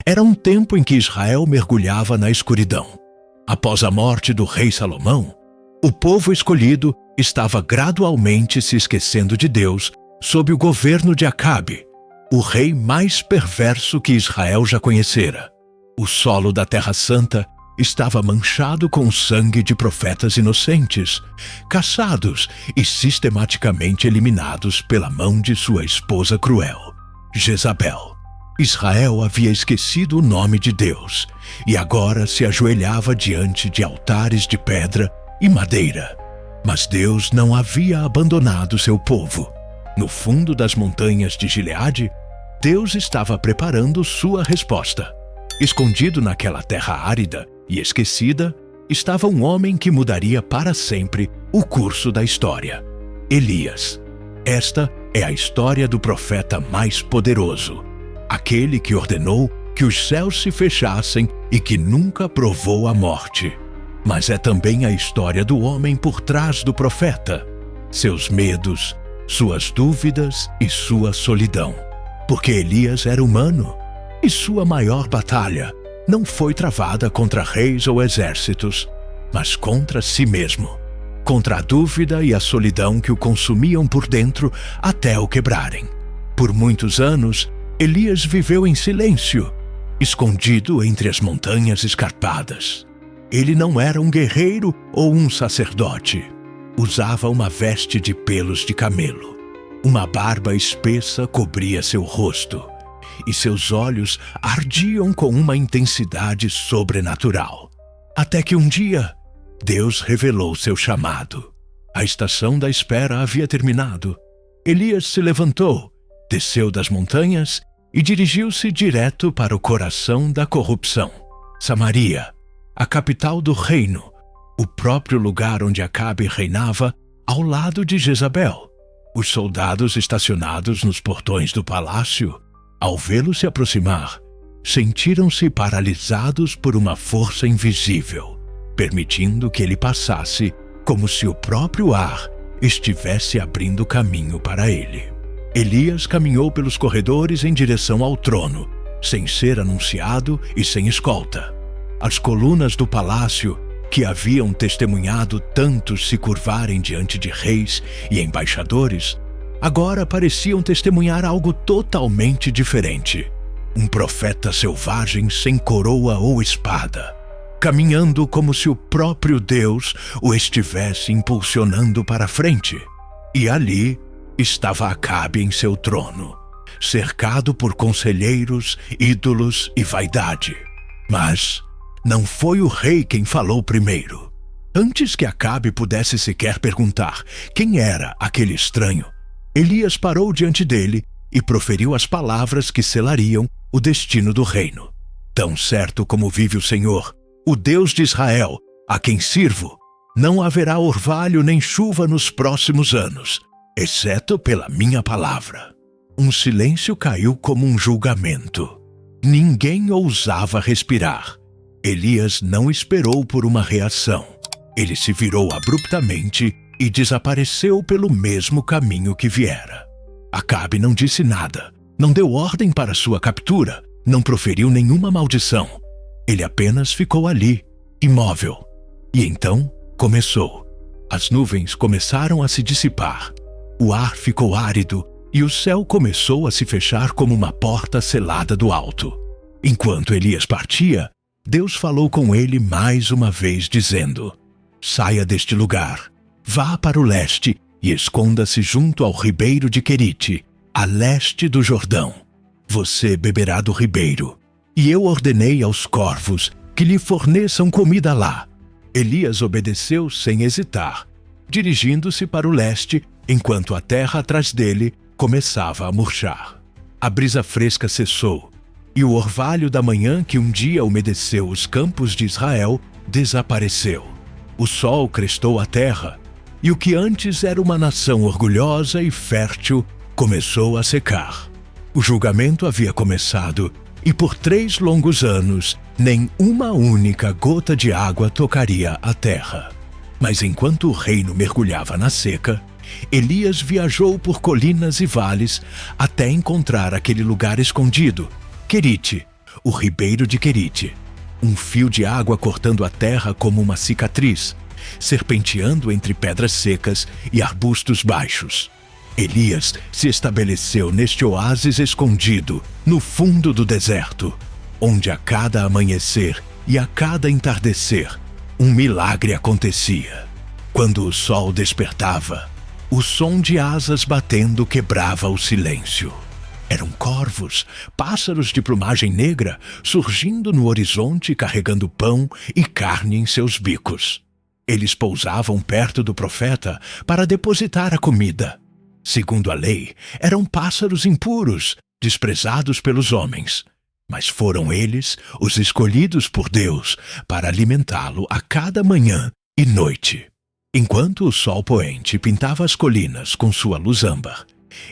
Era um tempo em que Israel mergulhava na escuridão. Após a morte do rei Salomão, o povo escolhido estava gradualmente se esquecendo de Deus sob o governo de Acabe, o rei mais perverso que Israel já conhecera. O solo da Terra Santa estava manchado com o sangue de profetas inocentes, caçados e sistematicamente eliminados pela mão de sua esposa cruel, Jezabel. Israel havia esquecido o nome de Deus e agora se ajoelhava diante de altares de pedra e madeira. Mas Deus não havia abandonado seu povo. No fundo das montanhas de Gileade, Deus estava preparando sua resposta. Escondido naquela terra árida e esquecida, estava um homem que mudaria para sempre o curso da história: Elias. Esta é a história do profeta mais poderoso, aquele que ordenou que os céus se fechassem e que nunca provou a morte. Mas é também a história do homem por trás do profeta, seus medos, suas dúvidas e sua solidão. Porque Elias era humano, e sua maior batalha não foi travada contra reis ou exércitos, mas contra si mesmo, contra a dúvida e a solidão que o consumiam por dentro até o quebrarem. Por muitos anos, Elias viveu em silêncio, escondido entre as montanhas escarpadas. Ele não era um guerreiro ou um sacerdote. Usava uma veste de pelos de camelo. Uma barba espessa cobria seu rosto, e seus olhos ardiam com uma intensidade sobrenatural. Até que um dia, Deus revelou seu chamado. A estação da espera havia terminado. Elias se levantou, desceu das montanhas e dirigiu-se direto para o coração da corrupção, Samaria, a capital do reino, o próprio lugar onde Acabe reinava ao lado de Jezabel. Os soldados estacionados nos portões do palácio, ao vê-lo se aproximar, sentiram-se paralisados por uma força invisível, permitindo que ele passasse como se o próprio ar estivesse abrindo caminho para ele. Elias caminhou pelos corredores em direção ao trono, sem ser anunciado e sem escolta. As colunas do palácio, que haviam testemunhado tantos se curvarem diante de reis e embaixadores, agora pareciam testemunhar algo totalmente diferente. Um profeta selvagem sem coroa ou espada, caminhando como se o próprio Deus o estivesse impulsionando para a frente. E ali estava Acabe em seu trono, cercado por conselheiros, ídolos e vaidade. Mas não foi o rei quem falou primeiro. Antes que Acabe pudesse sequer perguntar quem era aquele estranho, Elias parou diante dele e proferiu as palavras que selariam o destino do reino. Tão certo como vive o Senhor, o Deus de Israel, a quem sirvo, não haverá orvalho nem chuva nos próximos anos, exceto pela minha palavra. Um silêncio caiu como um julgamento. Ninguém ousava respirar. Elias não esperou por uma reação. Ele se virou abruptamente e desapareceu pelo mesmo caminho que viera. Acabe não disse nada, não deu ordem para sua captura, não proferiu nenhuma maldição. Ele apenas ficou ali, imóvel. E então começou. As nuvens começaram a se dissipar. O ar ficou árido e o céu começou a se fechar como uma porta selada do alto. Enquanto Elias partia, Deus falou com ele mais uma vez, dizendo: saia deste lugar, vá para o leste e esconda-se junto ao ribeiro de Querite, a leste do Jordão. Você beberá do ribeiro, e eu ordenei aos corvos que lhe forneçam comida lá. Elias obedeceu sem hesitar, dirigindo-se para o leste, enquanto a terra atrás dele começava a murchar. A brisa fresca cessou, e o orvalho da manhã que um dia umedeceu os campos de Israel desapareceu. O sol crestou a terra, e o que antes era uma nação orgulhosa e fértil começou a secar. O julgamento havia começado, e por 3 longos anos, nem uma única gota de água tocaria a terra. Mas enquanto o reino mergulhava na seca, Elias viajou por colinas e vales até encontrar aquele lugar escondido, Querite, o ribeiro de Querite, um fio de água cortando a terra como uma cicatriz, serpenteando entre pedras secas e arbustos baixos. Elias se estabeleceu neste oásis escondido, no fundo do deserto, onde a cada amanhecer e a cada entardecer, um milagre acontecia. Quando o sol despertava, o som de asas batendo quebrava o silêncio. Eram corvos, pássaros de plumagem negra, surgindo no horizonte carregando pão e carne em seus bicos. Eles pousavam perto do profeta para depositar a comida. Segundo a lei, eram pássaros impuros, desprezados pelos homens. Mas foram eles os escolhidos por Deus para alimentá-lo a cada manhã e noite. Enquanto o sol poente pintava as colinas com sua luz âmbar,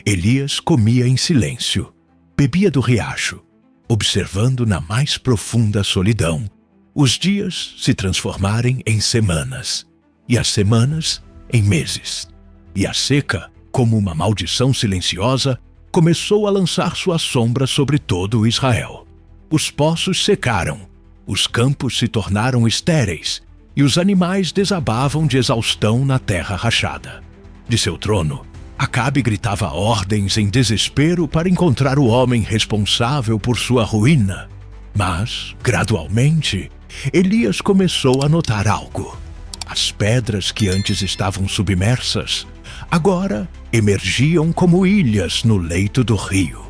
Elias comia em silêncio, bebia do riacho, observando na mais profunda solidão os dias se transformarem em semanas, e as semanas em meses. E a seca, como uma maldição silenciosa, começou a lançar sua sombra sobre todo Israel. Os poços secaram, os campos se tornaram estéreis, e os animais desabavam de exaustão na terra rachada. De seu trono, Acabe gritava ordens em desespero para encontrar o homem responsável por sua ruína. Mas, gradualmente, Elias começou a notar algo. As pedras que antes estavam submersas, agora emergiam como ilhas no leito do rio.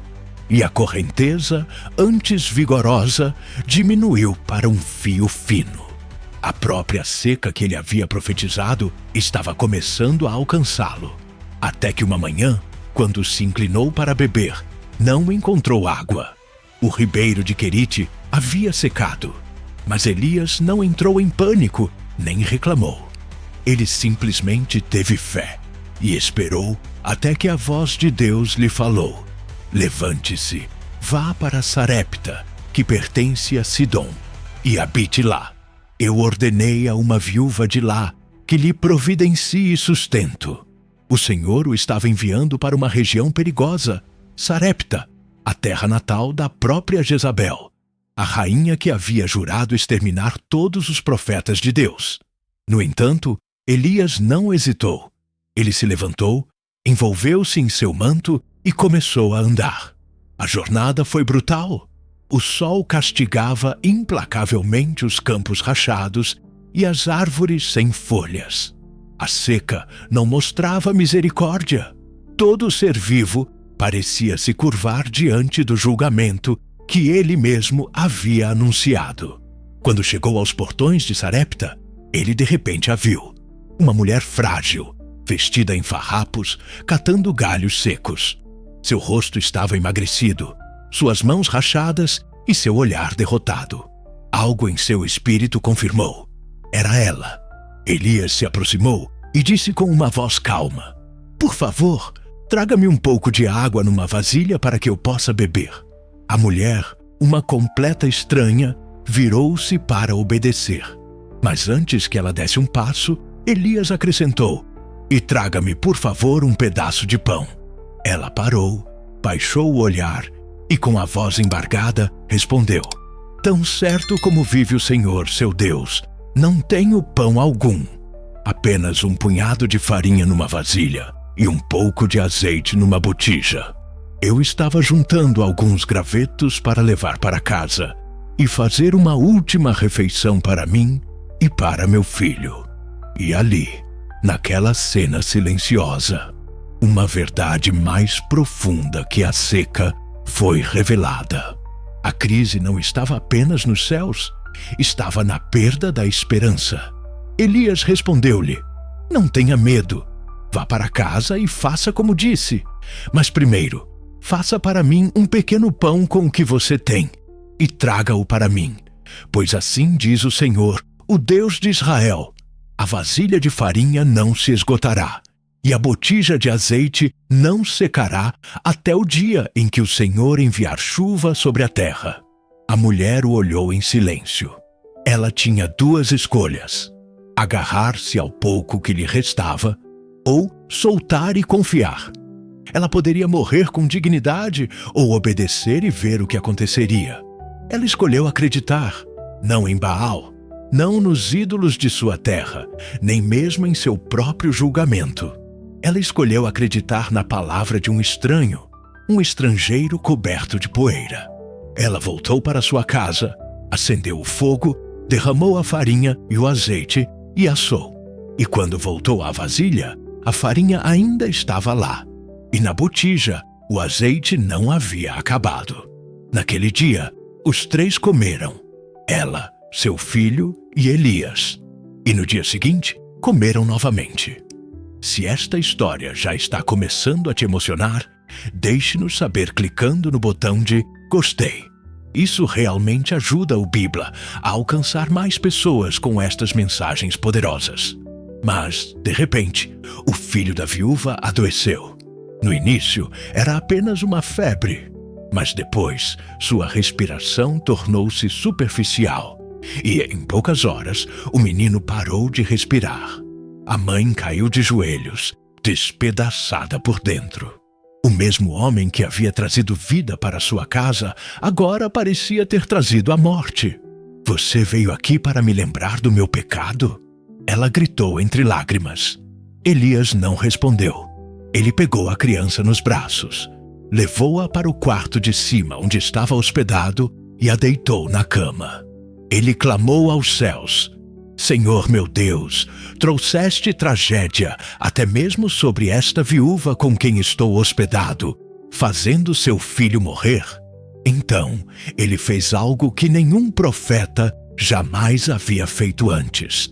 E a correnteza, antes vigorosa, diminuiu para um fio fino. A própria seca que ele havia profetizado estava começando a alcançá-lo. Até que uma manhã, quando se inclinou para beber, não encontrou água. O ribeiro de Querite havia secado. Mas Elias não entrou em pânico, nem reclamou. Ele simplesmente teve fé e esperou até que a voz de Deus lhe falou: levante-se, vá para Sarepta, que pertence a Sidom, e habite lá. Eu ordenei a uma viúva de lá que lhe providencie sustento. O Senhor o estava enviando para uma região perigosa, Sarepta, a terra natal da própria Jezabel, a rainha que havia jurado exterminar todos os profetas de Deus. No entanto, Elias não hesitou. Ele se levantou, envolveu-se em seu manto e começou a andar. A jornada foi brutal. O sol castigava implacavelmente os campos rachados e as árvores sem folhas. A seca não mostrava misericórdia. Todo ser vivo parecia se curvar diante do julgamento que ele mesmo havia anunciado. Quando chegou aos portões de Sarepta, ele de repente a viu. Uma mulher frágil, vestida em farrapos, catando galhos secos. Seu rosto estava emagrecido, suas mãos rachadas e seu olhar derrotado. Algo em seu espírito confirmou. Era ela. Elias se aproximou e disse com uma voz calma: por favor, traga-me um pouco de água numa vasilha para que eu possa beber. A mulher, uma completa estranha, virou-se para obedecer. Mas antes que ela desse um passo, Elias acrescentou: e traga-me, por favor, um pedaço de pão. Ela parou, baixou o olhar e, com a voz embargada, respondeu: tão certo como vive o Senhor, seu Deus, não tenho pão algum. Apenas um punhado de farinha numa vasilha e um pouco de azeite numa botija. Eu estava juntando alguns gravetos para levar para casa e fazer uma última refeição para mim e para meu filho. E ali, naquela cena silenciosa, uma verdade mais profunda que a seca foi revelada. A crise não estava apenas nos céus, estava na perda da esperança. Elias respondeu-lhe: não tenha medo, vá para casa e faça como disse. Mas primeiro, faça para mim um pequeno pão com o que você tem, e traga-o para mim. Pois assim diz o Senhor, o Deus de Israel: a vasilha de farinha não se esgotará, e a botija de azeite não secará até o dia em que o Senhor enviar chuva sobre a terra. A mulher o olhou em silêncio. Ela tinha duas escolhas: agarrar-se ao pouco que lhe restava, ou soltar e confiar. Ela poderia morrer com dignidade ou obedecer e ver o que aconteceria. Ela escolheu acreditar, não em Baal, não nos ídolos de sua terra, nem mesmo em seu próprio julgamento. Ela escolheu acreditar na palavra de um estranho, um estrangeiro coberto de poeira. Ela voltou para sua casa, acendeu o fogo, derramou a farinha e o azeite e assou. E quando voltou à vasilha, a farinha ainda estava lá, e na botija o azeite não havia acabado. Naquele dia, os 3 comeram, ela, seu filho e Elias. E no dia seguinte, comeram novamente. Se esta história já está começando a te emocionar, deixe-nos saber clicando no botão de gostei. Isso realmente ajuda o Bibla a alcançar mais pessoas com estas mensagens poderosas. Mas, de repente, o filho da viúva adoeceu. No início, era apenas uma febre, mas depois, sua respiração tornou-se superficial e, em poucas horas, o menino parou de respirar. A mãe caiu de joelhos, despedaçada por dentro. O mesmo homem que havia trazido vida para sua casa, agora parecia ter trazido a morte. Você veio aqui para me lembrar do meu pecado? Ela gritou entre lágrimas. Elias não respondeu. Ele pegou a criança nos braços, levou-a para o quarto de cima onde estava hospedado e a deitou na cama. Ele clamou aos céus: Senhor meu Deus, trouxeste tragédia até mesmo sobre esta viúva com quem estou hospedado, fazendo seu filho morrer? Então, ele fez algo que nenhum profeta jamais havia feito antes.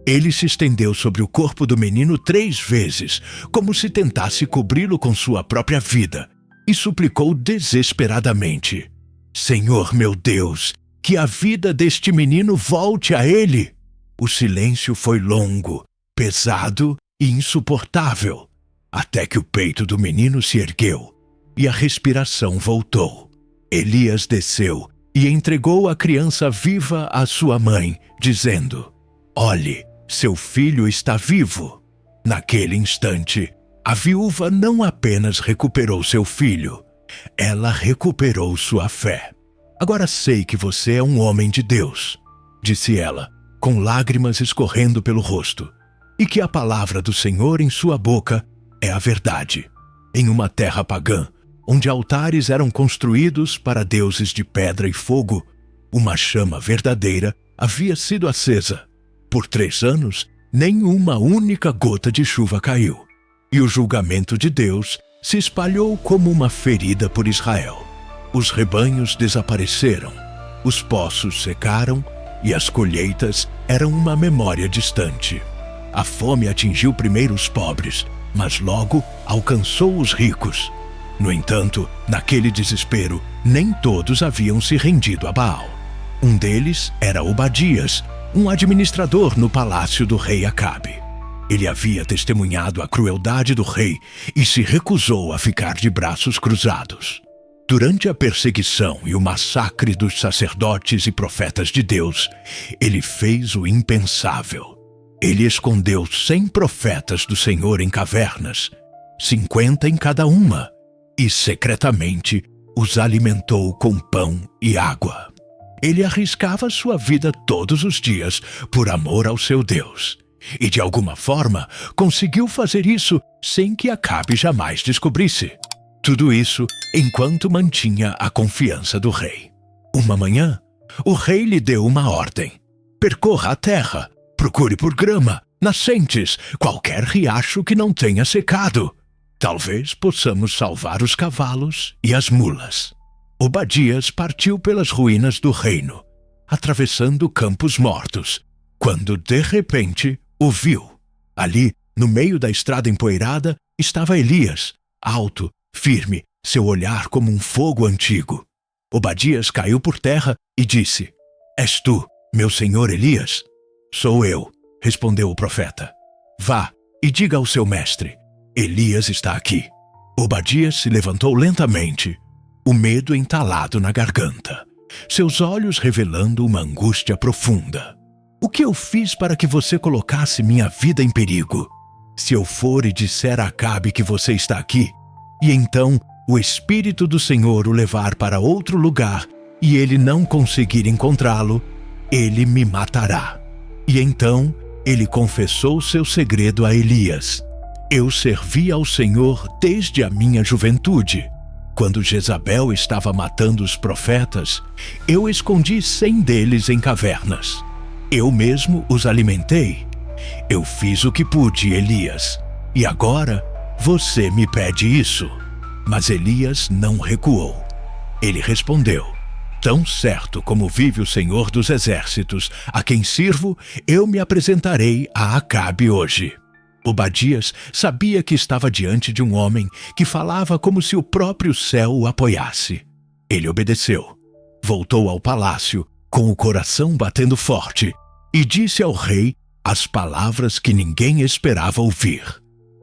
Ele se estendeu sobre o corpo do menino 3 vezes, como se tentasse cobri-lo com sua própria vida, e suplicou desesperadamente: Senhor meu Deus, que a vida deste menino volte a ele. O silêncio foi longo, pesado e insuportável, até que o peito do menino se ergueu e a respiração voltou. Elias desceu e entregou a criança viva à sua mãe, dizendo: Olhe, seu filho está vivo. Naquele instante, a viúva não apenas recuperou seu filho, ela recuperou sua fé. Agora sei que você é um homem de Deus, disse ela, com lágrimas escorrendo pelo rosto, e que a palavra do Senhor em sua boca é a verdade. Em uma terra pagã, onde altares eram construídos para deuses de pedra e fogo, uma chama verdadeira havia sido acesa. Por 3 anos, nenhuma única gota de chuva caiu, e o julgamento de Deus se espalhou como uma ferida por Israel. Os rebanhos desapareceram, os poços secaram e as colheitas eram uma memória distante. A fome atingiu primeiro os pobres, mas logo alcançou os ricos. No entanto, naquele desespero, nem todos haviam se rendido a Baal. Um deles era Obadias, um administrador no palácio do rei Acabe. Ele havia testemunhado a crueldade do rei e se recusou a ficar de braços cruzados. Durante a perseguição e o massacre dos sacerdotes e profetas de Deus, ele fez o impensável. Ele escondeu 100 profetas do Senhor em cavernas, 50 em cada uma, e secretamente os alimentou com pão e água. Ele arriscava sua vida todos os dias por amor ao seu Deus. E de alguma forma conseguiu fazer isso sem que Acabe jamais descobrisse. Tudo isso enquanto mantinha a confiança do rei. Uma manhã, o rei lhe deu uma ordem: percorra a terra, procure por grama, nascentes, qualquer riacho que não tenha secado. Talvez possamos salvar os cavalos e as mulas. Obadias partiu pelas ruínas do reino, atravessando campos mortos, quando de repente o viu. Ali, no meio da estrada empoeirada, estava Elias, alto, firme, seu olhar como um fogo antigo. Obadias caiu por terra e disse: És tu, meu senhor Elias? Sou eu, respondeu o profeta. Vá e diga ao seu mestre: Elias está aqui. Obadias se levantou lentamente, o medo entalado na garganta, seus olhos revelando uma angústia profunda. O que eu fiz para que você colocasse minha vida em perigo? Se eu for e disser a Acabe que você está aqui, e então o Espírito do Senhor o levar para outro lugar e ele não conseguir encontrá-lo, ele me matará. E então ele confessou seu segredo a Elias. Eu servi ao Senhor desde a minha juventude. Quando Jezabel estava matando os profetas, eu escondi 100 deles em cavernas. Eu mesmo os alimentei. Eu fiz o que pude, Elias, e agora você me pede isso. Mas Elias não recuou. Ele respondeu: tão certo como vive o Senhor dos Exércitos, a quem sirvo, eu me apresentarei a Acabe hoje. Obadias sabia que estava diante de um homem que falava como se o próprio céu o apoiasse. Ele obedeceu. Voltou ao palácio, com o coração batendo forte, e disse ao rei as palavras que ninguém esperava ouvir.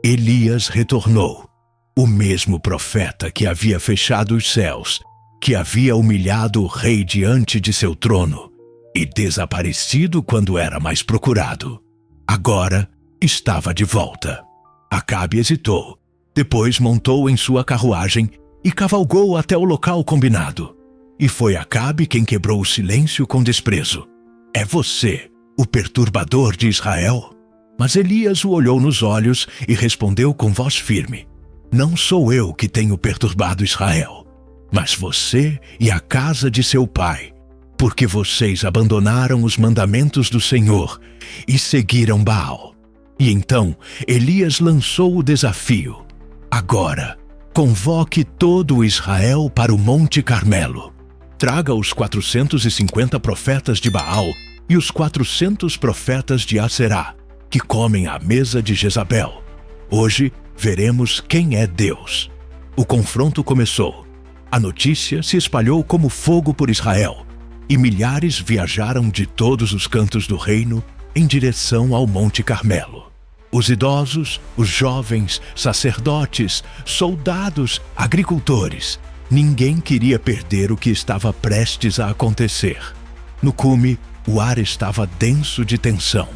Elias retornou. O mesmo profeta que havia fechado os céus, que havia humilhado o rei diante de seu trono e desaparecido quando era mais procurado, agora estava de volta. Acabe hesitou, depois montou em sua carruagem e cavalgou até o local combinado. E foi Acabe quem quebrou o silêncio com desprezo. É você, o perturbador de Israel? Mas Elias o olhou nos olhos e respondeu com voz firme: não sou eu que tenho perturbado Israel, mas você e a casa de seu pai, porque vocês abandonaram os mandamentos do Senhor e seguiram Baal. E então Elias lançou o desafio: agora, convoque todo o Israel para o Monte Carmelo. Traga os 450 profetas de Baal e os 400 profetas de Aserá, que comem à mesa de Jezabel. Hoje veremos quem é Deus. O confronto começou. A notícia se espalhou como fogo por Israel, e milhares viajaram de todos os cantos do reino em direção ao Monte Carmelo. Os idosos, os jovens, sacerdotes, soldados, agricultores, ninguém queria perder o que estava prestes a acontecer. No cume, o ar estava denso de tensão.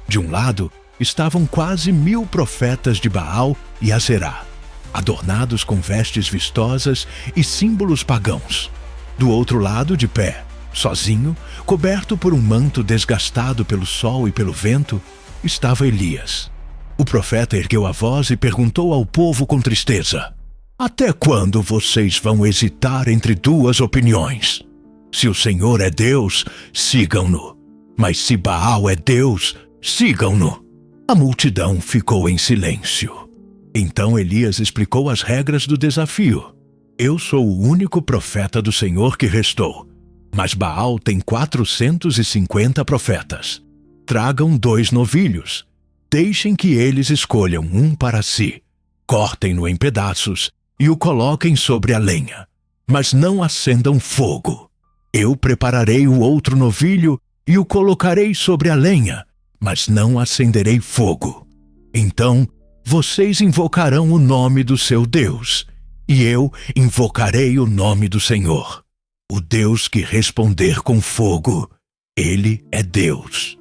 De um lado, estavam quase 1000 profetas de Baal e Aserá, adornados com vestes vistosas e símbolos pagãos. Do outro lado, de pé, sozinho, coberto por um manto desgastado pelo sol e pelo vento, estava Elias. O profeta ergueu a voz e perguntou ao povo com tristeza: até quando vocês vão hesitar entre duas opiniões? Se o Senhor é Deus, sigam-no. Mas se Baal é Deus, sigam-no. A multidão ficou em silêncio. Então Elias explicou as regras do desafio. Eu sou o único profeta do Senhor que restou, mas Baal tem 450 profetas. Tragam 2 novilhos. Deixem que eles escolham um para si. Cortem-no em pedaços e o coloquem sobre a lenha, mas não acendam fogo. Eu prepararei o outro novilho e o colocarei sobre a lenha, mas não acenderei fogo. Então vocês invocarão o nome do seu Deus, e eu invocarei o nome do Senhor. O Deus que responder com fogo, ele é Deus.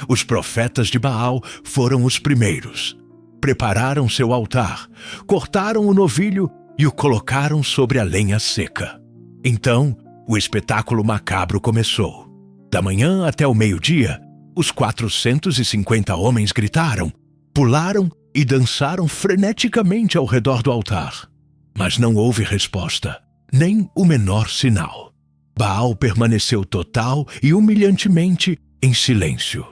Os profetas de Baal foram os primeiros. Prepararam seu altar, cortaram o novilho e o colocaram sobre a lenha seca. Então, o espetáculo macabro começou. Da manhã até o meio-dia, os 450 homens gritaram, pularam e dançaram freneticamente ao redor do altar. Mas não houve resposta, nem o menor sinal. Baal permaneceu total e humilhantemente em silêncio.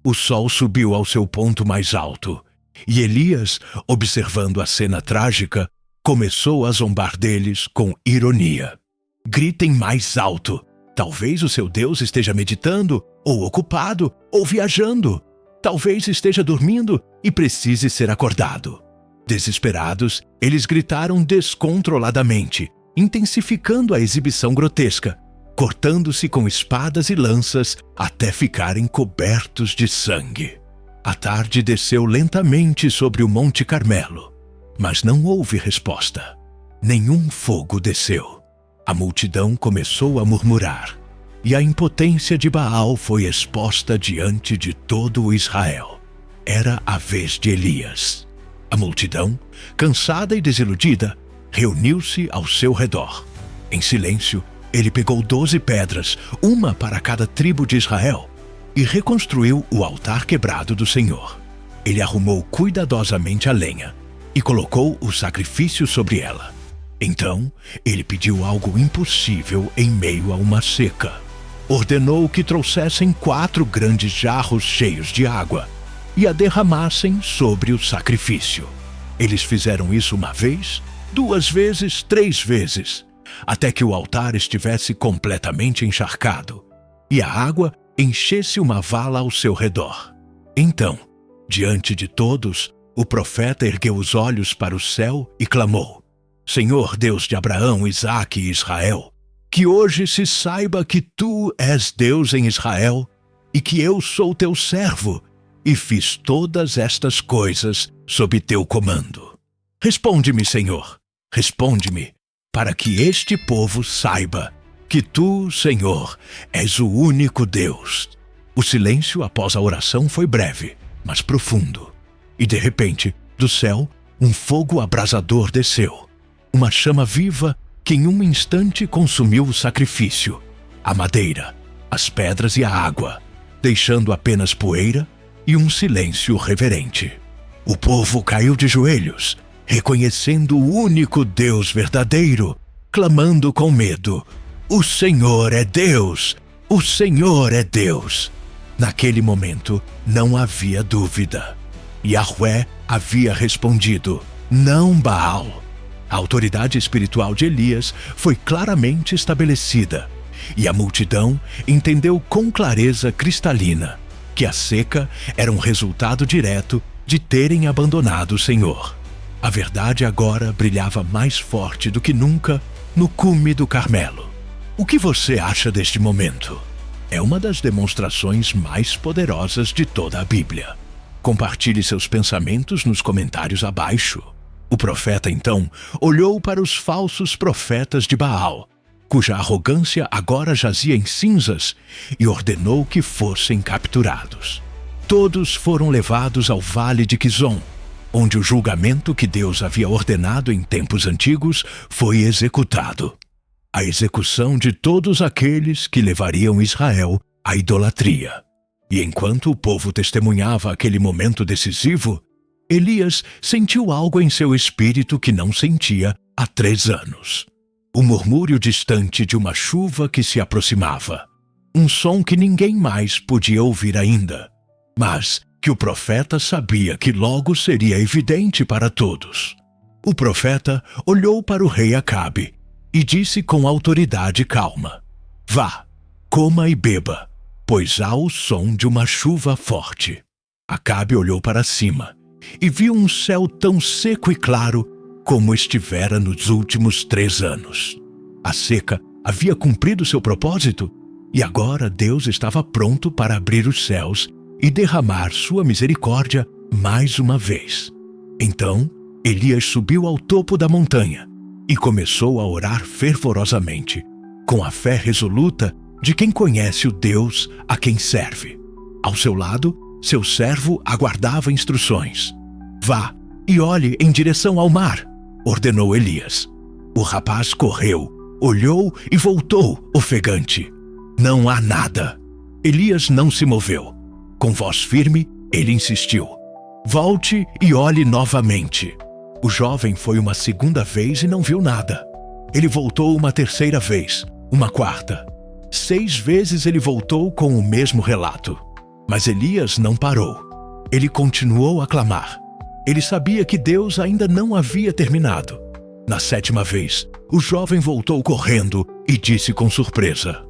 O sol subiu ao seu ponto mais alto, e Elias, observando a cena trágica, começou a zombar deles com ironia. Gritem mais alto! Talvez o seu Deus esteja meditando, ou ocupado, ou viajando. Talvez esteja dormindo e precise ser acordado. Desesperados, eles gritaram descontroladamente, intensificando a exibição grotesca, cortando-se com espadas e lanças até ficarem cobertos de sangue. A tarde desceu lentamente sobre o Monte Carmelo, mas não houve resposta. Nenhum fogo desceu. A multidão começou a murmurar, e a impotência de Baal foi exposta diante de todo o Israel. Era a vez de Elias. A multidão, cansada e desiludida, reuniu-se ao seu redor. Em silêncio, ele pegou 12 pedras, uma para cada tribo de Israel, e reconstruiu o altar quebrado do Senhor. Ele arrumou cuidadosamente a lenha e colocou o sacrifício sobre ela. Então, ele pediu algo impossível em meio a uma seca. Ordenou que trouxessem 4 grandes jarros cheios de água e a derramassem sobre o sacrifício. Eles fizeram isso 1 vez, 2 vezes, 3 vezes, até que o altar estivesse completamente encharcado e a água enchesse uma vala ao seu redor. Então, diante de todos, o profeta ergueu os olhos para o céu e clamou: Senhor Deus de Abraão, Isaque e Israel, que hoje se saiba que tu és Deus em Israel e que eu sou teu servo e fiz todas estas coisas sob teu comando. Responde-me, Senhor, responde-me, para que este povo saiba que tu, Senhor, és o único Deus. O silêncio após a oração foi breve, mas profundo. E de repente, do céu, um fogo abrasador desceu. Uma chama viva que em um instante consumiu o sacrifício, a madeira, as pedras e a água, deixando apenas poeira e um silêncio reverente. O povo caiu de joelhos, reconhecendo o único Deus verdadeiro, clamando com medo: O Senhor é Deus! O Senhor é Deus! Naquele momento, não havia dúvida. Yahvé havia respondido: não Baal. A autoridade espiritual de Elias foi claramente estabelecida, e a multidão entendeu com clareza cristalina que a seca era um resultado direto de terem abandonado o Senhor. A verdade agora brilhava mais forte do que nunca no cume do Carmelo. O que você acha deste momento? É uma das demonstrações mais poderosas de toda a Bíblia. Compartilhe seus pensamentos nos comentários abaixo. O profeta, então, olhou para os falsos profetas de Baal, cuja arrogância agora jazia em cinzas, e ordenou que fossem capturados. Todos foram levados ao vale de Quizon, onde o julgamento que Deus havia ordenado em tempos antigos foi executado. A execução de todos aqueles que levariam Israel à idolatria. E enquanto o povo testemunhava aquele momento decisivo, Elias sentiu algo em seu espírito que não sentia há 3 anos. O murmúrio distante de uma chuva que se aproximava. Um som que ninguém mais podia ouvir ainda, mas que o profeta sabia que logo seria evidente para todos. O profeta olhou para o rei Acabe e disse com autoridade e calma: Vá, coma e beba, pois há o som de uma chuva forte. Acabe olhou para cima e viu um céu tão seco e claro como estivera nos últimos 3 anos. A seca havia cumprido seu propósito e agora Deus estava pronto para abrir os céus e derramar sua misericórdia mais uma vez. Então, Elias subiu ao topo da montanha e começou a orar fervorosamente, com a fé resoluta de quem conhece o Deus a quem serve. Ao seu lado, seu servo aguardava instruções. Vá e olhe em direção ao mar, ordenou Elias. O rapaz correu, olhou e voltou, ofegante. Não há nada. Elias não se moveu. Com voz firme, ele insistiu: Volte e olhe novamente. O jovem foi uma 2ª vez e não viu nada. Ele voltou uma 3ª vez, uma 4ª. 6 vezes ele voltou com o mesmo relato. Mas Elias não parou. Ele continuou a clamar. Ele sabia que Deus ainda não havia terminado. Na 7ª vez, o jovem voltou correndo e disse com surpresa: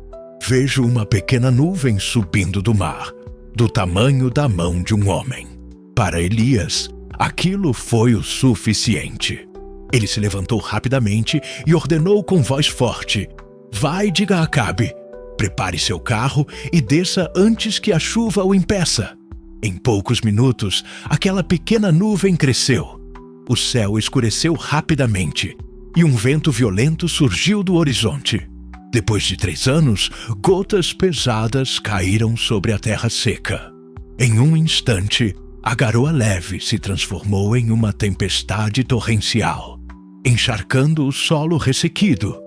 Vejo uma pequena nuvem subindo do mar, do tamanho da mão de um homem. Para Elias, aquilo foi o suficiente. Ele se levantou rapidamente e ordenou com voz forte: Vá e diga a Acabe: prepare seu carro e desça antes que a chuva o impeça. Em poucos minutos, aquela pequena nuvem cresceu. O céu escureceu rapidamente e um vento violento surgiu do horizonte. Depois de 3 anos, gotas pesadas caíram sobre a terra seca. Em um instante, a garoa leve se transformou em uma tempestade torrencial, encharcando o solo ressequido.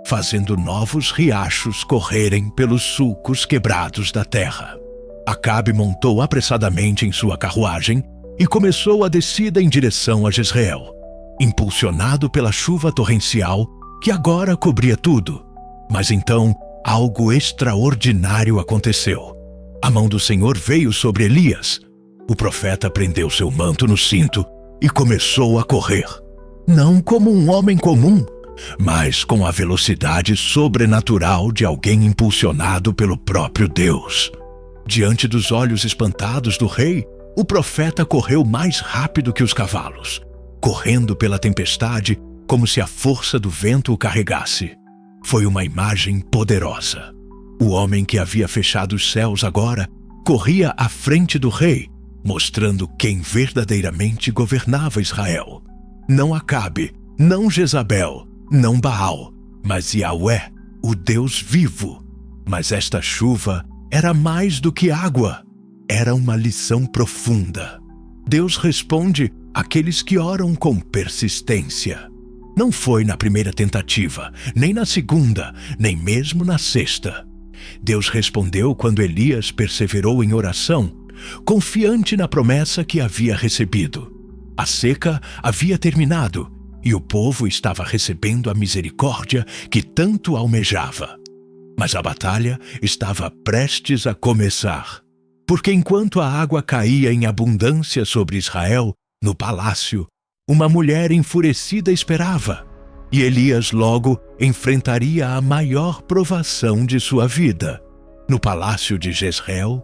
fazendo novos riachos correrem pelos sulcos quebrados da terra. Acabe montou apressadamente em sua carruagem e começou a descida em direção a Jezreel, impulsionado pela chuva torrencial que agora cobria tudo. Mas então algo extraordinário aconteceu. A mão do Senhor veio sobre Elias. O profeta prendeu seu manto no cinto e começou a correr, não como um homem comum, mas com a velocidade sobrenatural de alguém impulsionado pelo próprio Deus. Diante dos olhos espantados do rei, o profeta correu mais rápido que os cavalos, correndo pela tempestade como se a força do vento o carregasse. Foi uma imagem poderosa. O homem que havia fechado os céus agora corria à frente do rei, mostrando quem verdadeiramente governava Israel. Não Acabe, não Jezabel, não Baal, mas Yahweh, o Deus vivo. Mas esta chuva era mais do que água. Era uma lição profunda. Deus responde àqueles que oram com persistência. Não foi na primeira tentativa, nem na segunda, nem mesmo na sexta. Deus respondeu quando Elias perseverou em oração, confiante na promessa que havia recebido. A seca havia terminado e o povo estava recebendo a misericórdia que tanto almejava. Mas a batalha estava prestes a começar, porque enquanto a água caía em abundância sobre Israel, no palácio, uma mulher enfurecida esperava, e Elias logo enfrentaria a maior provação de sua vida. No palácio de Jezreel,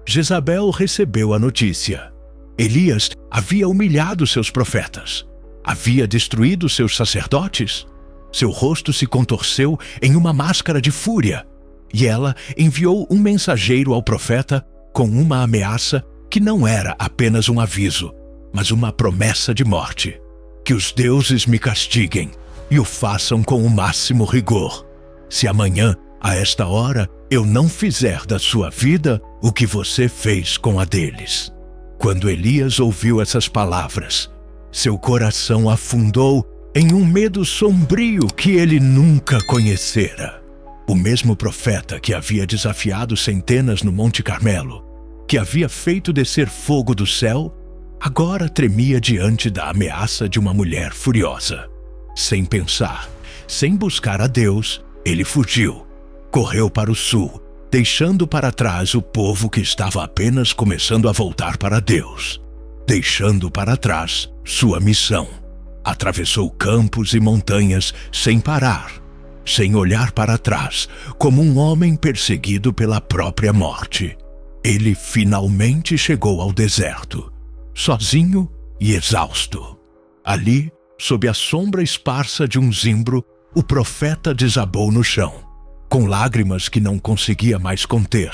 Jezabel recebeu a notícia. Elias havia humilhado seus profetas, havia destruído seus sacerdotes. Seu rosto se contorceu em uma máscara de fúria, e ela enviou um mensageiro ao profeta com uma ameaça que não era apenas um aviso, mas uma promessa de morte. Que os deuses me castiguem e o façam com o máximo rigor, se amanhã, a esta hora, eu não fizer da sua vida o que você fez com a deles. Quando Elias ouviu essas palavras, seu coração afundou em um medo sombrio que ele nunca conhecera. O mesmo profeta que havia desafiado centenas no Monte Carmelo, que havia feito descer fogo do céu, agora tremia diante da ameaça de uma mulher furiosa. Sem pensar, sem buscar a Deus, ele fugiu. Correu para o sul, deixando para trás o povo que estava apenas começando a voltar para Deus, deixando para trás sua missão. Atravessou campos e montanhas sem parar, sem olhar para trás, como um homem perseguido pela própria morte. Ele finalmente chegou ao deserto, sozinho e exausto. Ali, sob a sombra esparsa de um zimbro, o profeta desabou no chão. Com lágrimas que não conseguia mais conter,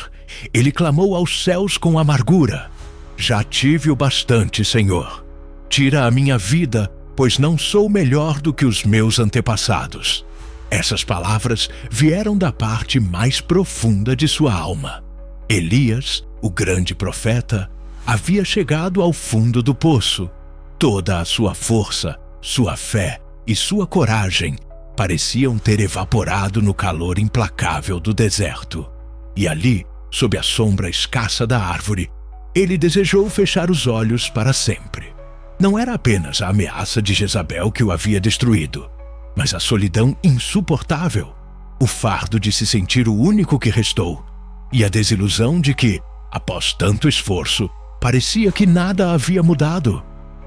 ele clamou aos céus com amargura: Já tive o bastante, Senhor. Tira a minha vida, pois não sou melhor do que os meus antepassados. Essas palavras vieram da parte mais profunda de sua alma. Elias, o grande profeta, havia chegado ao fundo do poço. Toda a sua força, sua fé e sua coragem pareciam ter evaporado no calor implacável do deserto. E ali, sob a sombra escassa da árvore, ele desejou fechar os olhos para sempre. Não era apenas a ameaça de Jezabel que o havia destruído, mas a solidão insuportável, o fardo de se sentir o único que restou, e a desilusão de que, após tanto esforço, parecia que nada havia mudado.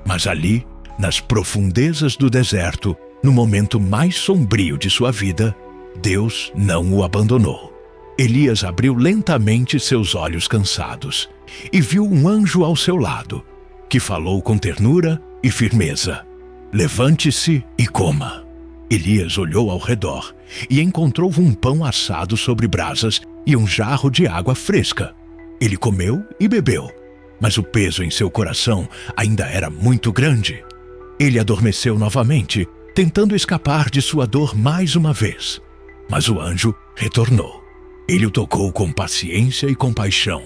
Mas ali, nas profundezas do deserto, no momento mais sombrio de sua vida, Deus não o abandonou. Elias abriu lentamente seus olhos cansados e viu um anjo ao seu lado, que falou com ternura e firmeza: Levante-se e coma. Elias olhou ao redor e encontrou um pão assado sobre brasas e um jarro de água fresca. Ele comeu e bebeu, mas o peso em seu coração ainda era muito grande. Ele adormeceu novamente, tentando escapar de sua dor mais uma vez. Mas o anjo retornou. Ele o tocou com paciência e compaixão,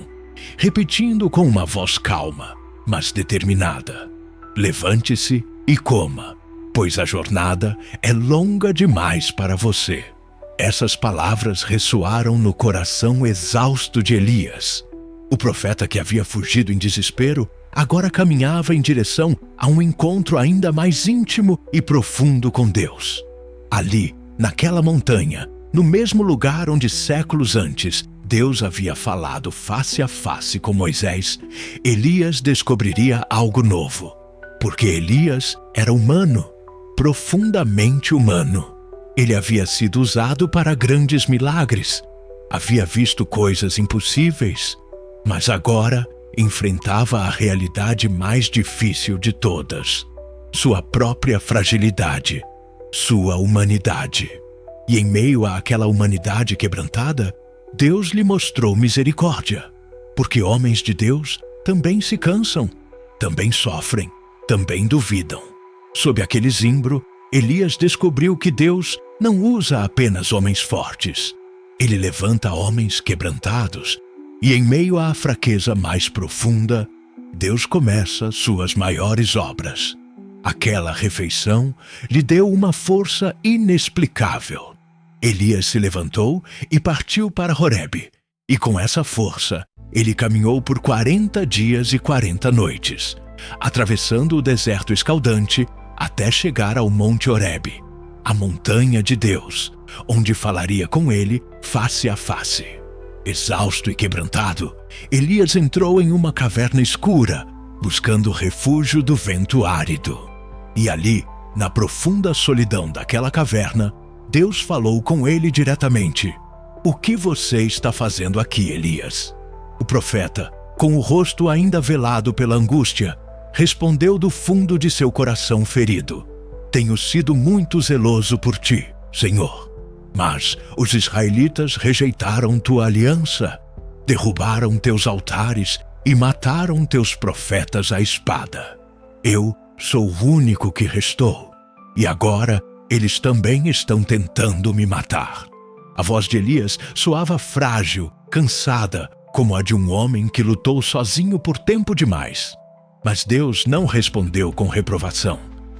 repetindo com uma voz calma, mas determinada: Levante-se e coma, pois a jornada é longa demais para você. Essas palavras ressoaram no coração exausto de Elias. O profeta que havia fugido em desespero agora caminhava em direção a um encontro ainda mais íntimo e profundo com Deus. Ali, naquela montanha, no mesmo lugar onde séculos antes Deus havia falado face a face com Moisés, Elias descobriria algo novo. Porque Elias era humano, profundamente humano. Ele havia sido usado para grandes milagres, havia visto coisas impossíveis, mas agora enfrentava a realidade mais difícil de todas: sua própria fragilidade, sua humanidade. E em meio àquela humanidade quebrantada, Deus lhe mostrou misericórdia, porque homens de Deus também se cansam, também sofrem, também duvidam. Sob aquele zimbro, Elias descobriu que Deus não usa apenas homens fortes. Ele levanta homens quebrantados, e em meio à fraqueza mais profunda, Deus começa suas maiores obras. Aquela refeição lhe deu uma força inexplicável. Elias se levantou e partiu para Horebe, e com essa força, ele caminhou por 40 dias e 40 noites, atravessando o deserto escaldante até chegar ao Monte Horebe, a montanha de Deus, onde falaria com ele face a face. Exausto e quebrantado, Elias entrou em uma caverna escura, buscando refúgio do vento árido. E ali, na profunda solidão daquela caverna, Deus falou com ele diretamente: "O que você está fazendo aqui, Elias?" O profeta, com o rosto ainda velado pela angústia, respondeu do fundo de seu coração ferido: "Tenho sido muito zeloso por ti, Senhor. Mas os israelitas rejeitaram tua aliança, derrubaram teus altares e mataram teus profetas à espada. Eu sou o único que restou, e agora eles também estão tentando me matar." A voz de Elias soava frágil, cansada, como a de um homem que lutou sozinho por tempo demais. Mas Deus não respondeu com reprovação.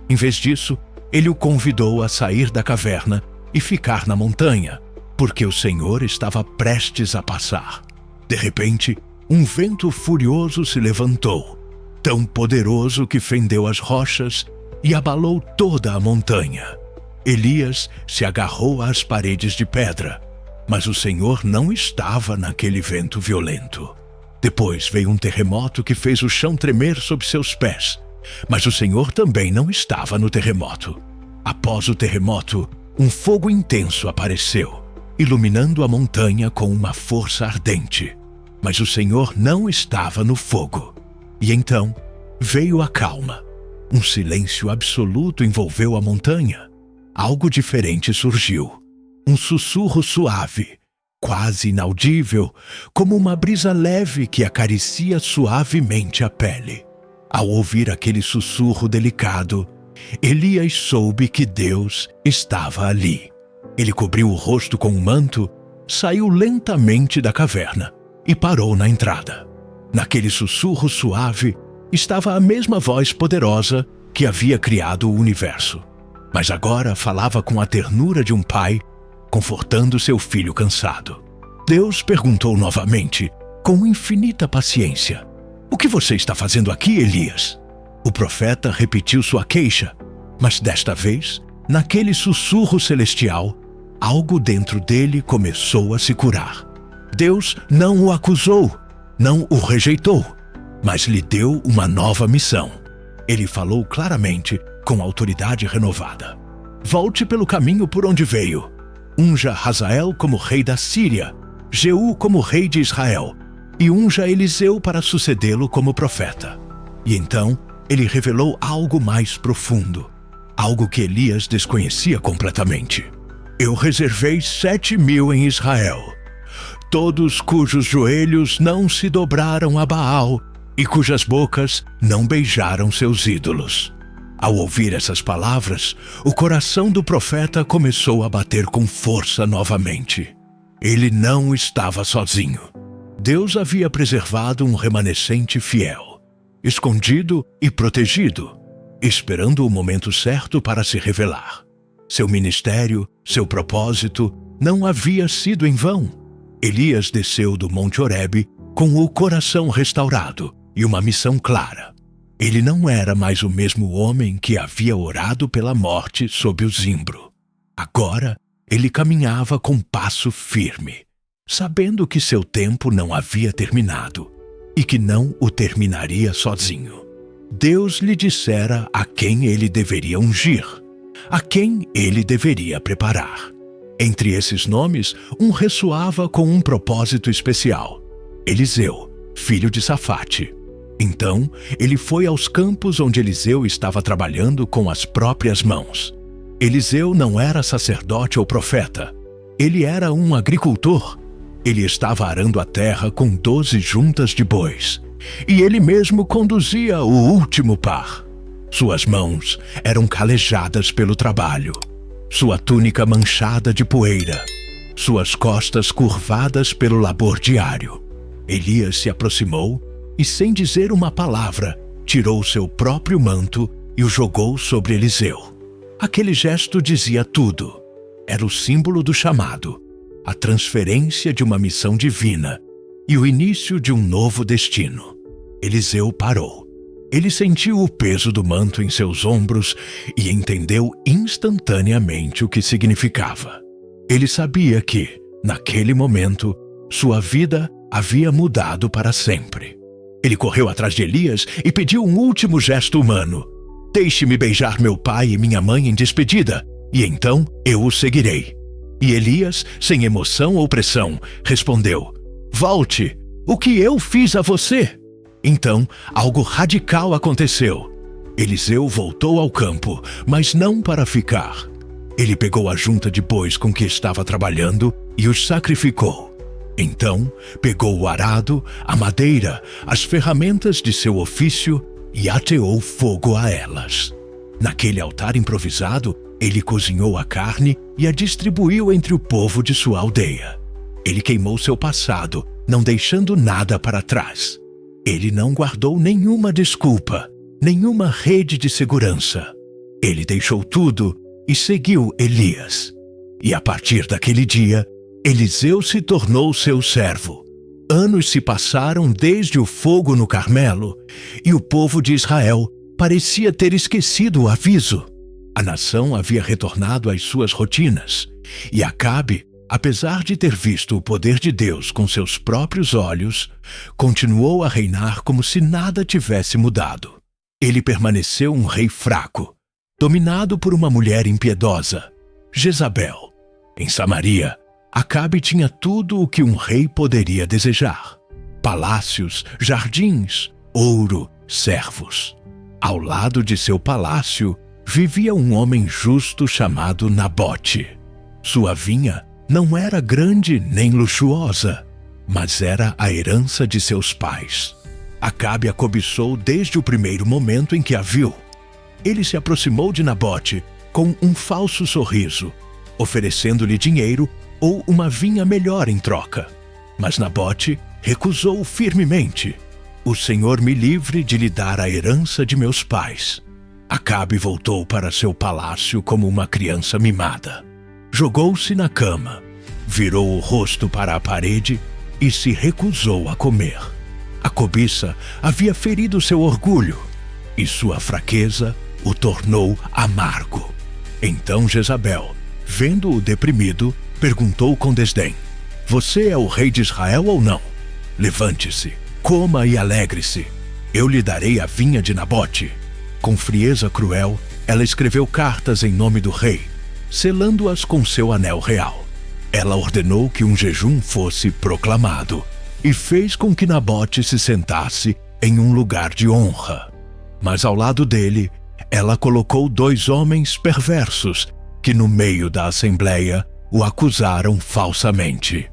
Em vez disso, ele o convidou a sair da caverna e ficar na montanha, porque o Senhor estava prestes a passar. De repente, um vento furioso se levantou, tão poderoso que fendeu as rochas e abalou toda a montanha. Elias se agarrou às paredes de pedra, mas o Senhor não estava naquele vento violento. Depois veio um terremoto que fez o chão tremer sob seus pés, mas o Senhor também não estava no terremoto. Após o terremoto, um fogo intenso apareceu, iluminando a montanha com uma força ardente. Mas o Senhor não estava no fogo. E então veio a calma. Um silêncio absoluto envolveu a montanha. Algo diferente surgiu. Um sussurro suave, quase inaudível, como uma brisa leve que acaricia suavemente a pele. Ao ouvir aquele sussurro delicado, Elias soube que Deus estava ali. Ele cobriu o rosto com um manto, saiu lentamente da caverna e parou na entrada. Naquele sussurro suave estava a mesma voz poderosa que havia criado o universo, mas agora falava com a ternura de um pai, confortando seu filho cansado. Deus perguntou novamente, com infinita paciência: "O que você está fazendo aqui, Elias?" O profeta repetiu sua queixa, mas desta vez, naquele sussurro celestial, algo dentro dele começou a se curar. Deus não o acusou, não o rejeitou, mas lhe deu uma nova missão. Ele falou claramente, com autoridade renovada: "Volte pelo caminho por onde veio. Unja Hazael como rei da Síria, Jeú como rei de Israel, e unja Eliseu para sucedê-lo como profeta." E então ele revelou algo mais profundo, algo que Elias desconhecia completamente. "Eu reservei 7.000 em Israel, todos cujos joelhos não se dobraram a Baal e cujas bocas não beijaram seus ídolos." Ao ouvir essas palavras, o coração do profeta começou a bater com força novamente. Ele não estava sozinho. Deus havia preservado um remanescente fiel, escondido e protegido, esperando o momento certo para se revelar. Seu ministério, seu propósito, não havia sido em vão. Elias desceu do Monte Horebe com o coração restaurado e uma missão clara. Ele não era mais o mesmo homem que havia orado pela morte sob o zimbro. Agora, ele caminhava com passo firme, sabendo que seu tempo não havia terminado e que não o terminaria sozinho. Deus lhe dissera a quem ele deveria ungir, a quem ele deveria preparar. Entre esses nomes, um ressoava com um propósito especial: Eliseu, filho de Safate. Então, ele foi aos campos onde Eliseu estava trabalhando com as próprias mãos. Eliseu não era sacerdote ou profeta. Ele era um agricultor. Ele estava arando a terra com 12 juntas de bois. E ele mesmo conduzia o último par. Suas mãos eram calejadas pelo trabalho. Sua túnica manchada de poeira. Suas costas curvadas pelo labor diário. Elias se aproximou e, sem dizer uma palavra, tirou seu próprio manto e o jogou sobre Eliseu. Aquele gesto dizia tudo. Era o símbolo do chamado, a transferência de uma missão divina e o início de um novo destino. Eliseu parou. Ele sentiu o peso do manto em seus ombros e entendeu instantaneamente o que significava. Ele sabia que, naquele momento, sua vida havia mudado para sempre. Ele correu atrás de Elias e pediu um último gesto humano. Deixe-me beijar meu pai e minha mãe em despedida, e então eu o seguirei. E Elias, sem emoção ou pressão, respondeu: Volte, o que eu fiz a você? Então, algo radical aconteceu. Eliseu voltou ao campo, mas não para ficar. Ele pegou a junta de bois com que estava trabalhando e os sacrificou. Então, pegou o arado, a madeira, as ferramentas de seu ofício e ateou fogo a elas. Naquele altar improvisado, ele cozinhou a carne e a distribuiu entre o povo de sua aldeia. Ele queimou seu passado, não deixando nada para trás. Ele não guardou nenhuma desculpa, nenhuma rede de segurança. Ele deixou tudo e seguiu Elias. E a partir daquele dia, Eliseu se tornou seu servo. Anos se passaram desde o fogo no Carmelo, e o povo de Israel parecia ter esquecido o aviso. A nação havia retornado às suas rotinas, e Acabe, apesar de ter visto o poder de Deus com seus próprios olhos, continuou a reinar como se nada tivesse mudado. Ele permaneceu um rei fraco, dominado por uma mulher impiedosa, Jezabel. Em Samaria, Acabe tinha tudo o que um rei poderia desejar: palácios, jardins, ouro, servos. Ao lado de seu palácio vivia um homem justo chamado Nabote. Sua vinha não era grande nem luxuosa, mas era a herança de seus pais. Acabe a cobiçou desde o primeiro momento em que a viu. Ele se aproximou de Nabote com um falso sorriso, oferecendo-lhe dinheiro ou uma vinha melhor em troca. Mas Nabote recusou firmemente. O Senhor me livre de lhe dar a herança de meus pais. Acabe voltou para seu palácio como uma criança mimada. Jogou-se na cama, virou o rosto para a parede e se recusou a comer. A cobiça havia ferido seu orgulho e sua fraqueza o tornou amargo. Então Jezabel, vendo-o deprimido, perguntou com desdém: Você é o rei de Israel ou não? Levante-se, coma e alegre-se. Eu lhe darei a vinha de Nabote. Com frieza cruel, ela escreveu cartas em nome do rei, selando-as com seu anel real. Ela ordenou que um jejum fosse proclamado e fez com que Nabote se sentasse em um lugar de honra. Mas ao lado dele, ela colocou 2 homens perversos que no meio da assembleia o acusaram falsamente.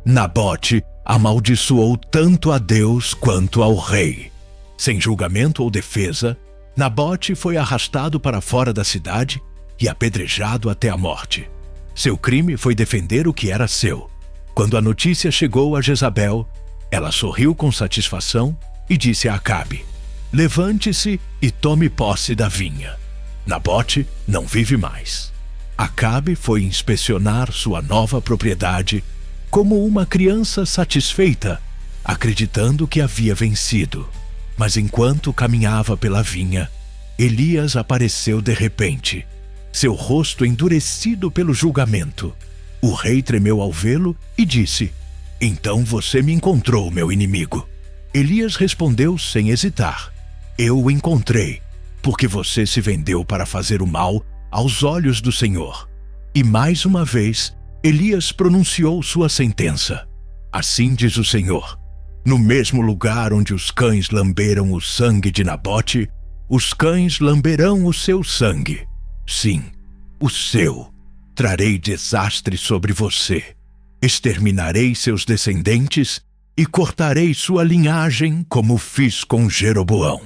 Nabote amaldiçoou tanto a Deus quanto ao rei. Sem julgamento ou defesa, Nabote foi arrastado para fora da cidade e apedrejado até a morte. Seu crime foi defender o que era seu. Quando a notícia chegou a Jezabel, ela sorriu com satisfação e disse a Acabe: Levante-se e tome posse da vinha. Nabote não vive mais. Acabe foi inspecionar sua nova propriedade como uma criança satisfeita, acreditando que havia vencido. Mas enquanto caminhava pela vinha, Elias apareceu de repente, seu rosto endurecido pelo julgamento. O rei tremeu ao vê-lo e disse: "Então você me encontrou, meu inimigo." Elias respondeu sem hesitar: "Eu o encontrei, porque você se vendeu para fazer o mal aos olhos do Senhor." E mais uma vez, Elias pronunciou sua sentença: "Assim diz o Senhor: no mesmo lugar onde os cães lamberam o sangue de Nabote, os cães lamberão o seu sangue. Sim, o seu. Trarei desastre sobre você. Exterminarei seus descendentes e cortarei sua linhagem como fiz com Jeroboão.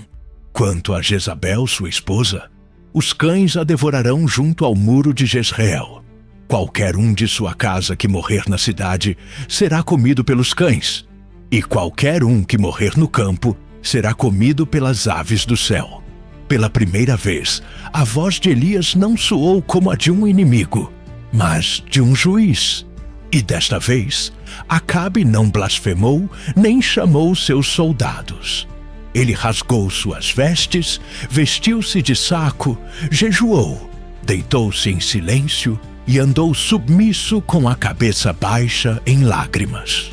Quanto a Jezabel, sua esposa, os cães a devorarão junto ao muro de Jezreel. Qualquer um de sua casa que morrer na cidade será comido pelos cães, e qualquer um que morrer no campo será comido pelas aves do céu." Pela primeira vez, a voz de Elias não soou como a de um inimigo, mas de um juiz. E desta vez, Acabe não blasfemou nem chamou seus soldados. Ele rasgou suas vestes, vestiu-se de saco, jejuou, deitou-se em silêncio e andou submisso com a cabeça baixa em lágrimas.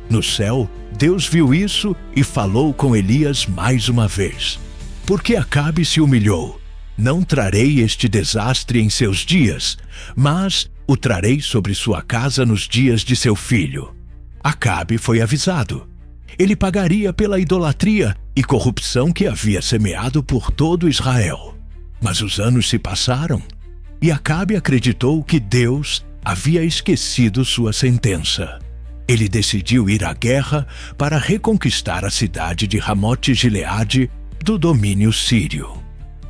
No céu, Deus viu isso e falou com Elias mais uma vez: "Porque Acabe se humilhou, não trarei este desastre em seus dias, mas o trarei sobre sua casa nos dias de seu filho." Acabe foi avisado. Ele pagaria pela idolatria e corrupção que havia semeado por todo Israel. Mas os anos se passaram e Acabe acreditou que Deus havia esquecido sua sentença. Ele decidiu ir à guerra para reconquistar a cidade de Ramote-Gileade do domínio sírio.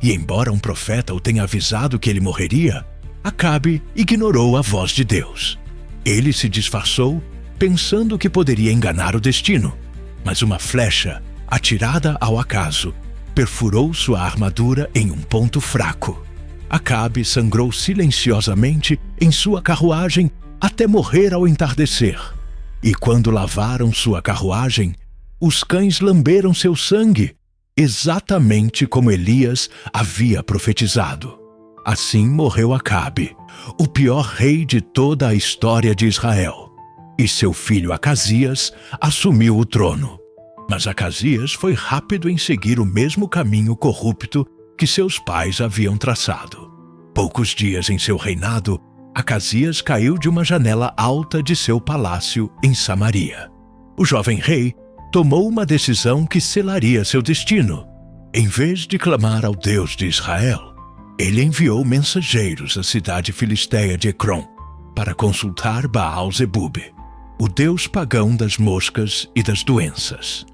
E embora um profeta o tenha avisado que ele morreria, Acabe ignorou a voz de Deus. Ele se disfarçou, pensando que poderia enganar o destino, mas uma flecha, atirada ao acaso, perfurou sua armadura em um ponto fraco. Acabe sangrou silenciosamente em sua carruagem até morrer ao entardecer. E quando lavaram sua carruagem, os cães lamberam seu sangue, exatamente como Elias havia profetizado. Assim morreu Acabe, o pior rei de toda a história de Israel. E seu filho Acasias assumiu o trono. Mas Acasias foi rápido em seguir o mesmo caminho corrupto que seus pais haviam traçado. Poucos dias em seu reinado, Acasias caiu de uma janela alta de seu palácio em Samaria. O jovem rei tomou uma decisão que selaria seu destino. Em vez de clamar ao Deus de Israel, ele enviou mensageiros à cidade filisteia de Ecrom para consultar Baal-Zebub, o deus pagão das moscas e das doenças.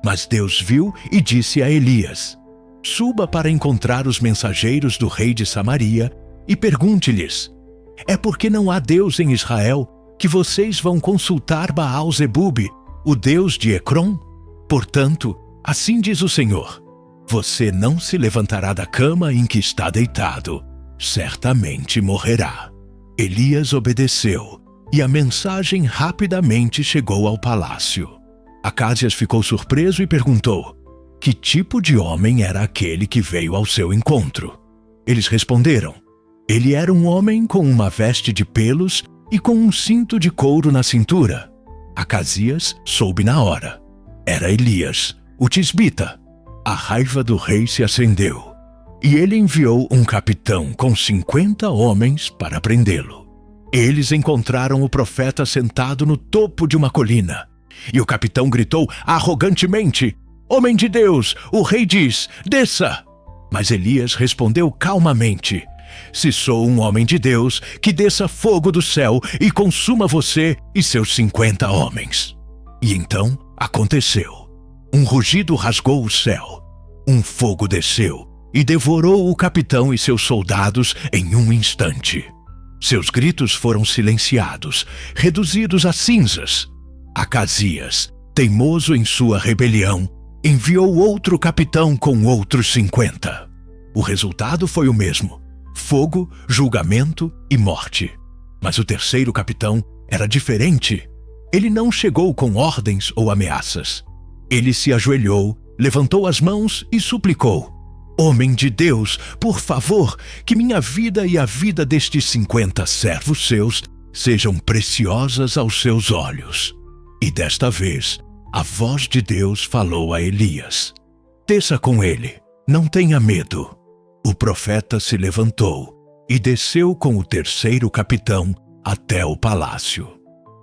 Mas Deus viu e disse a Elias: "Suba para encontrar os mensageiros do rei de Samaria e pergunte-lhes: é porque não há Deus em Israel que vocês vão consultar Baal-Zebub, o deus de Ecrom? Portanto, assim diz o Senhor: você não se levantará da cama em que está deitado, certamente morrerá." Elias obedeceu, e a mensagem rapidamente chegou ao palácio. Acasias ficou surpreso e perguntou: que tipo de homem era aquele que veio ao seu encontro? Eles responderam: ele era um homem com uma veste de pelos e com um cinto de couro na cintura. Acasias soube na hora. Era Elias, o tisbita. A raiva do rei se acendeu, e ele enviou um capitão com 50 homens para prendê-lo. Eles encontraram o profeta sentado no topo de uma colina, e o capitão gritou arrogantemente: "Homem de Deus, o rei diz, desça!" Mas Elias respondeu calmamente: "Se sou um homem de Deus, que desça fogo do céu e consuma você e seus 50 homens." E então aconteceu. Um rugido rasgou o céu. Um fogo desceu e devorou o capitão e seus soldados em um instante. Seus gritos foram silenciados, reduzidos a cinzas. Acasias, teimoso em sua rebelião, enviou outro capitão com outros 50. O resultado foi o mesmo. fogo, julgamento e morte. Mas o terceiro capitão era diferente. Ele não chegou com ordens ou ameaças. Ele se ajoelhou, levantou as mãos e suplicou: Homem de Deus, por favor, que minha vida e a vida destes 50 servos seus sejam preciosas aos seus olhos. E desta vez, a voz de Deus falou a Elias: Desça com ele, não tenha medo. O profeta se levantou e desceu com o terceiro capitão até o palácio.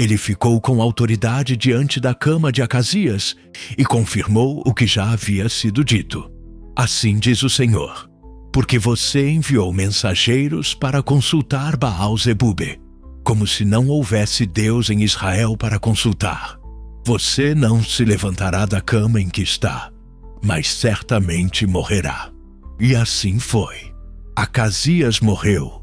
Ele ficou com autoridade diante da cama de Acasias e confirmou o que já havia sido dito. Assim diz o Senhor: porque você enviou mensageiros para consultar Baal-zebube, como se não houvesse Deus em Israel para consultar. Você não se levantará da cama em que está, mas certamente morrerá. E assim foi. Acasias morreu,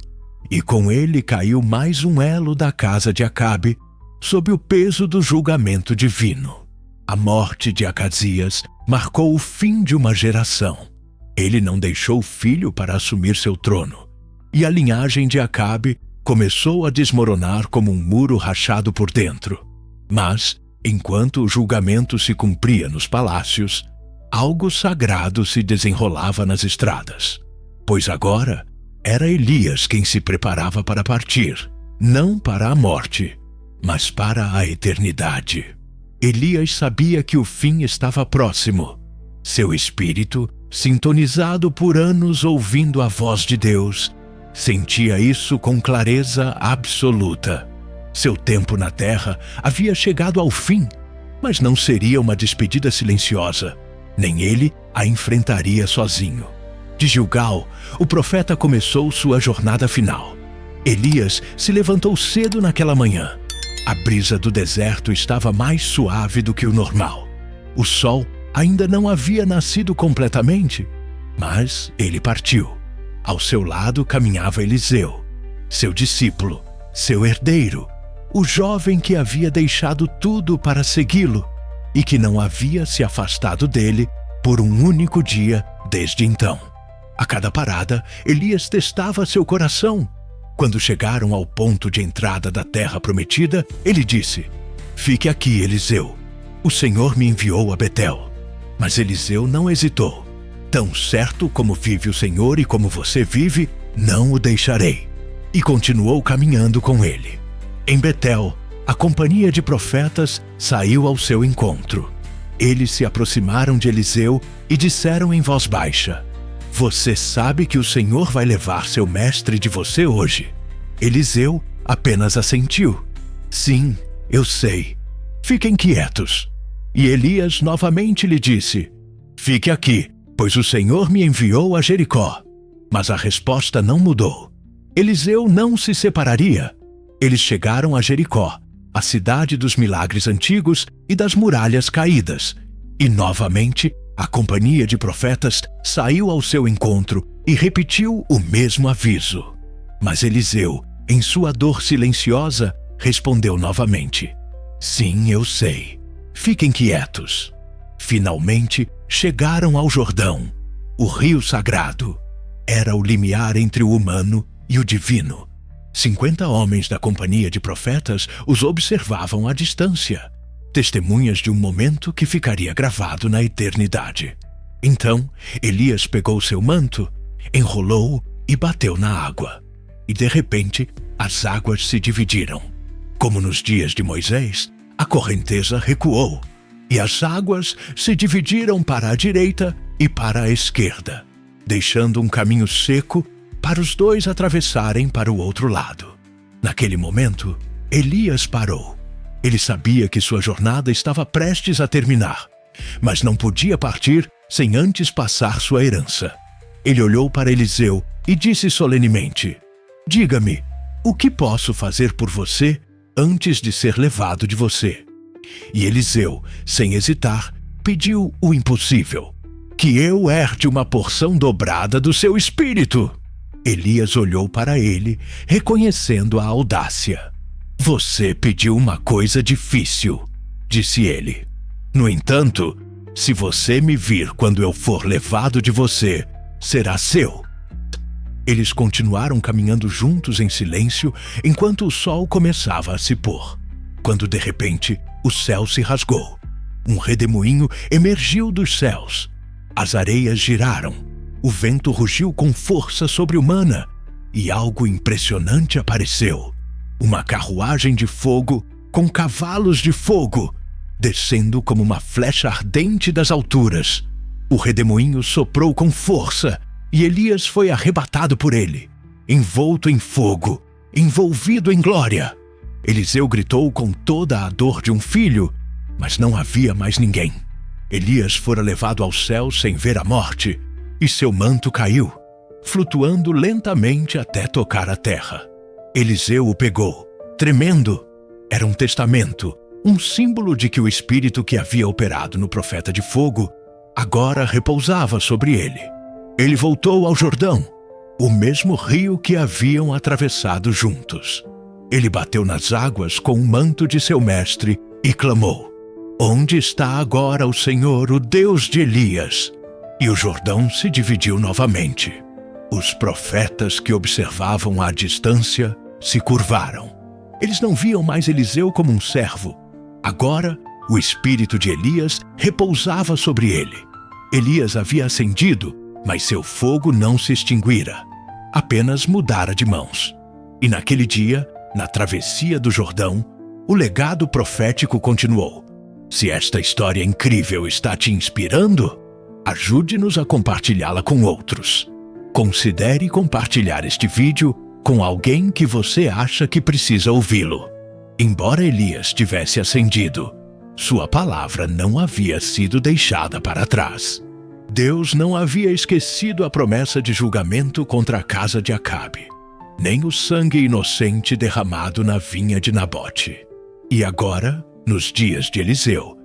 e com ele caiu mais um elo da casa de Acabe, sob o peso do julgamento divino. A morte de Acasias marcou o fim de uma geração. Ele não deixou filho para assumir seu trono, e a linhagem de Acabe começou a desmoronar como um muro rachado por dentro. Mas, enquanto o julgamento se cumpria nos palácios, algo sagrado se desenrolava nas estradas. Pois agora era Elias quem se preparava para partir, não para a morte, mas para a eternidade. Elias sabia que o fim estava próximo. Seu espírito, sintonizado por anos ouvindo a voz de Deus, sentia isso com clareza absoluta. Seu tempo na terra havia chegado ao fim, mas não seria uma despedida silenciosa. Nem ele a enfrentaria sozinho. De Gilgal, o profeta começou sua jornada final. Elias se levantou cedo naquela manhã. A brisa do deserto estava mais suave do que o normal. O sol ainda não havia nascido completamente, mas ele partiu. Ao seu lado caminhava Eliseu, seu discípulo, seu herdeiro, o jovem que havia deixado tudo para segui-lo e que não havia se afastado dele por um único dia desde então. A cada parada, Elias testava seu coração. Quando chegaram ao ponto de entrada da terra prometida, ele disse: Fique aqui, Eliseu. O Senhor me enviou a Betel. Mas Eliseu não hesitou. Tão certo como vive o Senhor e como você vive, não o deixarei. E continuou caminhando com ele. Em Betel, a companhia de profetas saiu ao seu encontro. Eles se aproximaram de Eliseu e disseram em voz baixa: Você sabe que o Senhor vai levar seu mestre de você hoje. Eliseu apenas assentiu. Sim, eu sei. Fiquem quietos. E Elias novamente lhe disse: Fique aqui, pois o Senhor me enviou a Jericó. Mas a resposta não mudou. Eliseu não se separaria. Eles chegaram a Jericó, a cidade dos milagres antigos e das muralhas caídas. E novamente, a companhia de profetas saiu ao seu encontro e repetiu o mesmo aviso. Mas Eliseu, em sua dor silenciosa, respondeu novamente: Sim, eu sei. Fiquem quietos. Finalmente, chegaram ao Jordão, o rio sagrado. Era o limiar entre o humano e o divino. 50 homens da companhia de profetas os observavam à distância, testemunhas de um momento que ficaria gravado na eternidade. Então, Elias pegou seu manto, enrolou-o e bateu na água. E de repente, as águas se dividiram. Como nos dias de Moisés, a correnteza recuou, e as águas se dividiram para a direita e para a esquerda, deixando um caminho seco para os dois atravessarem para o outro lado. Naquele momento, Elias parou. Ele sabia que sua jornada estava prestes a terminar, mas não podia partir sem antes passar sua herança. Ele olhou para Eliseu e disse solenemente: Diga-me, o que posso fazer por você antes de ser levado de você? E Eliseu, sem hesitar, pediu o impossível: que eu herde uma porção dobrada do seu espírito. Elias olhou para ele, reconhecendo a audácia. Você pediu uma coisa difícil, disse ele. No entanto, se você me vir quando eu for levado de você, será seu. Eles continuaram caminhando juntos em silêncio enquanto o sol começava a se pôr. Quando de repente o céu se rasgou. Um redemoinho emergiu dos céus. As areias giraram. O vento rugiu com força sobre-humana e algo impressionante apareceu. Uma carruagem de fogo com cavalos de fogo, descendo como uma flecha ardente das alturas. O redemoinho soprou com força e Elias foi arrebatado por ele, envolto em fogo, envolvido em glória. Eliseu gritou com toda a dor de um filho, mas não havia mais ninguém. Elias fora levado ao céu sem ver a morte, e seu manto caiu, flutuando lentamente até tocar a terra. Eliseu o pegou, tremendo. Era um testamento, um símbolo de que o espírito que havia operado no profeta de fogo agora repousava sobre ele. Ele voltou ao Jordão, o mesmo rio que haviam atravessado juntos. Ele bateu nas águas com o manto de seu mestre e clamou: "Onde está agora o Senhor, o Deus de Elias?" E o Jordão se dividiu novamente. Os profetas que observavam à distância se curvaram. Eles não viam mais Eliseu como um servo. Agora, o espírito de Elias repousava sobre ele. Elias havia ascendido, mas seu fogo não se extinguira. Apenas mudara de mãos. E naquele dia, na travessia do Jordão, o legado profético continuou. Se esta história incrível está te inspirando, ajude-nos a compartilhá-la com outros. Considere compartilhar este vídeo com alguém que você acha que precisa ouvi-lo. Embora Elias tivesse ascendido, sua palavra não havia sido deixada para trás. Deus não havia esquecido a promessa de julgamento contra a casa de Acabe, nem o sangue inocente derramado na vinha de Nabote. E agora, nos dias de Eliseu,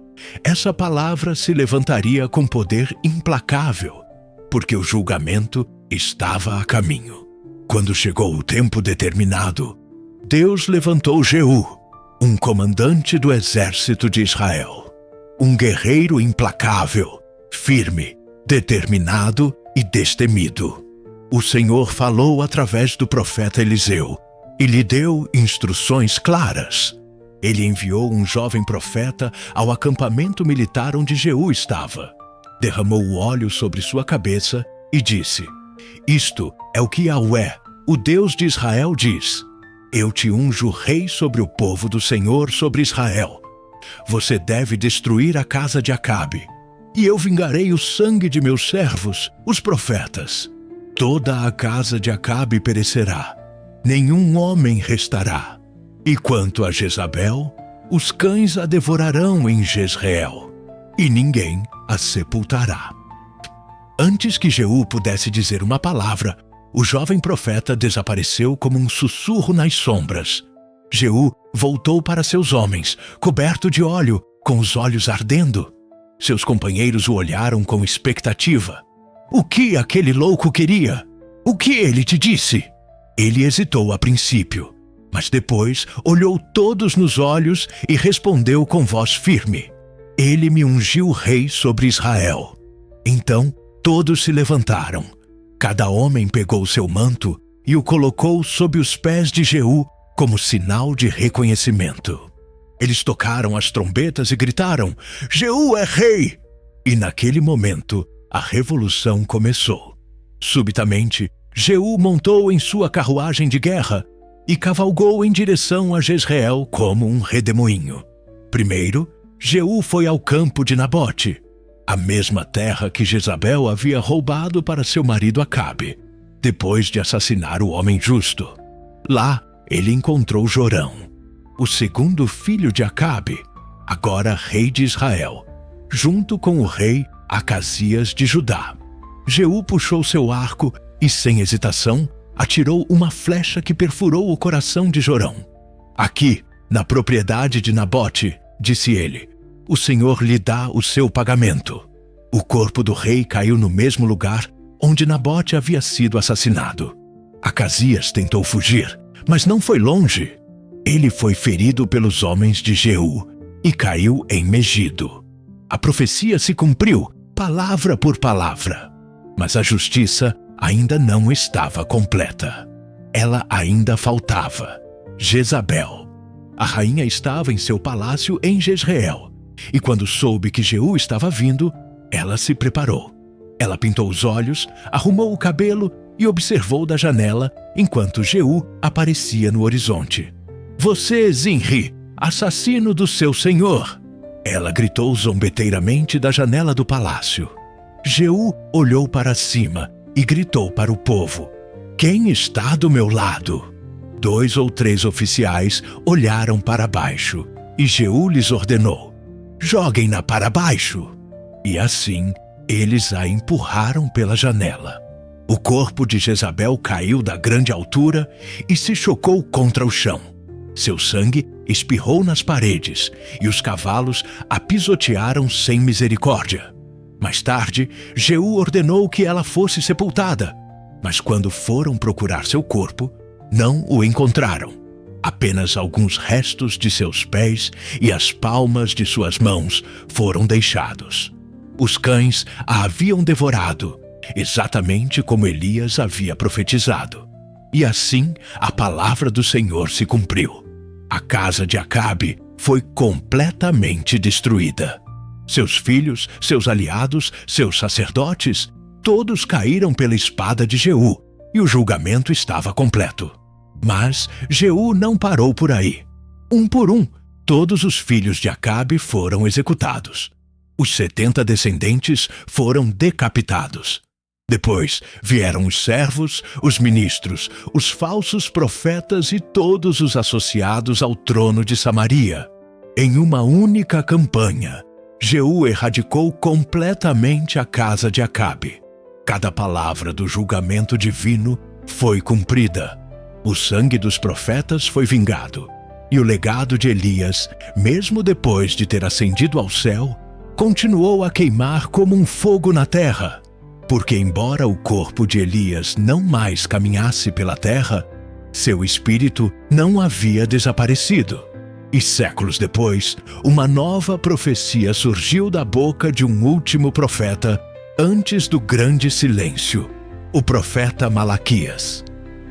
essa palavra se levantaria com poder implacável, porque o julgamento estava a caminho. Quando chegou o tempo determinado, Deus levantou Jeú, um comandante do exército de Israel, um guerreiro implacável, firme, determinado e destemido. O Senhor falou através do profeta Eliseu e lhe deu instruções claras. Ele enviou um jovem profeta ao acampamento militar onde Jeú estava. Derramou o óleo sobre sua cabeça e disse: "Isto é o que Yahvé, o Deus de Israel, diz: Eu te unjo rei sobre o povo do Senhor, sobre Israel. Você deve destruir a casa de Acabe, e eu vingarei o sangue de meus servos, os profetas. Toda a casa de Acabe perecerá, nenhum homem restará. E quanto a Jezabel, os cães a devorarão em Jezreel, e ninguém a sepultará." Antes que Jeú pudesse dizer uma palavra, o jovem profeta desapareceu como um sussurro nas sombras. Jeú voltou para seus homens, coberto de óleo, com os olhos ardendo. Seus companheiros o olharam com expectativa. O que aquele louco queria? O que ele te disse? Ele hesitou a princípio, mas depois olhou todos nos olhos e respondeu com voz firme: "Ele me ungiu rei sobre Israel." Então todos se levantaram. Cada homem pegou seu manto e o colocou sob os pés de Jeú como sinal de reconhecimento. Eles tocaram as trombetas e gritaram: "Jeú é rei!" E naquele momento a revolução começou. Subitamente, Jeú montou em sua carruagem de guerra e cavalgou em direção a Jezreel como um redemoinho. Primeiro, Jeú foi ao campo de Nabote, a mesma terra que Jezabel havia roubado para seu marido Acabe, depois de assassinar o homem justo. Lá, ele encontrou Jorão, o segundo filho de Acabe, agora rei de Israel, junto com o rei Acasias de Judá. Jeú puxou seu arco e, sem hesitação, atirou uma flecha que perfurou o coração de Jorão. "Aqui, na propriedade de Nabote", disse ele, "o Senhor lhe dá o seu pagamento." O corpo do rei caiu no mesmo lugar onde Nabote havia sido assassinado. Acasias tentou fugir, mas não foi longe. Ele foi ferido pelos homens de Jeú e caiu em Megido. A profecia se cumpriu, palavra por palavra. Mas a justiça ainda não estava completa. Ela ainda faltava: Jezabel. A rainha estava em seu palácio em Jezreel, e quando soube que Jeú estava vindo, ela se preparou. Ela pintou os olhos, arrumou o cabelo e observou da janela enquanto Jeú aparecia no horizonte. "Você, Zinri, assassino do seu senhor!" Ela gritou zombeteiramente da janela do palácio. Jeú olhou para cima e gritou para o povo: "Quem está do meu lado?" 2 ou 3 oficiais olharam para baixo e Jeú lhes ordenou: "Joguem-na para baixo." E assim eles a empurraram pela janela. O corpo de Jezabel caiu da grande altura e se chocou contra o chão. Seu sangue espirrou nas paredes e os cavalos a pisotearam sem misericórdia. Mais tarde, Jeú ordenou que ela fosse sepultada, mas quando foram procurar seu corpo, não o encontraram. Apenas alguns restos de seus pés e as palmas de suas mãos foram deixados. Os cães a haviam devorado, exatamente como Elias havia profetizado. E assim a palavra do Senhor se cumpriu. A casa de Acabe foi completamente destruída. Seus filhos, seus aliados, seus sacerdotes, todos caíram pela espada de Jeú, e o julgamento estava completo. Mas Jeú não parou por aí. Um por um, todos os filhos de Acabe foram executados. Os 70 descendentes foram decapitados. Depois vieram os servos, os ministros, os falsos profetas e todos os associados ao trono de Samaria. Em uma única campanha, Jeú erradicou completamente a casa de Acabe. Cada palavra do julgamento divino foi cumprida. O sangue dos profetas foi vingado, e o legado de Elias, mesmo depois de ter ascendido ao céu, continuou a queimar como um fogo na terra. Porque embora o corpo de Elias não mais caminhasse pela terra, seu espírito não havia desaparecido. E séculos depois, uma nova profecia surgiu da boca de um último profeta antes do grande silêncio, o profeta Malaquias.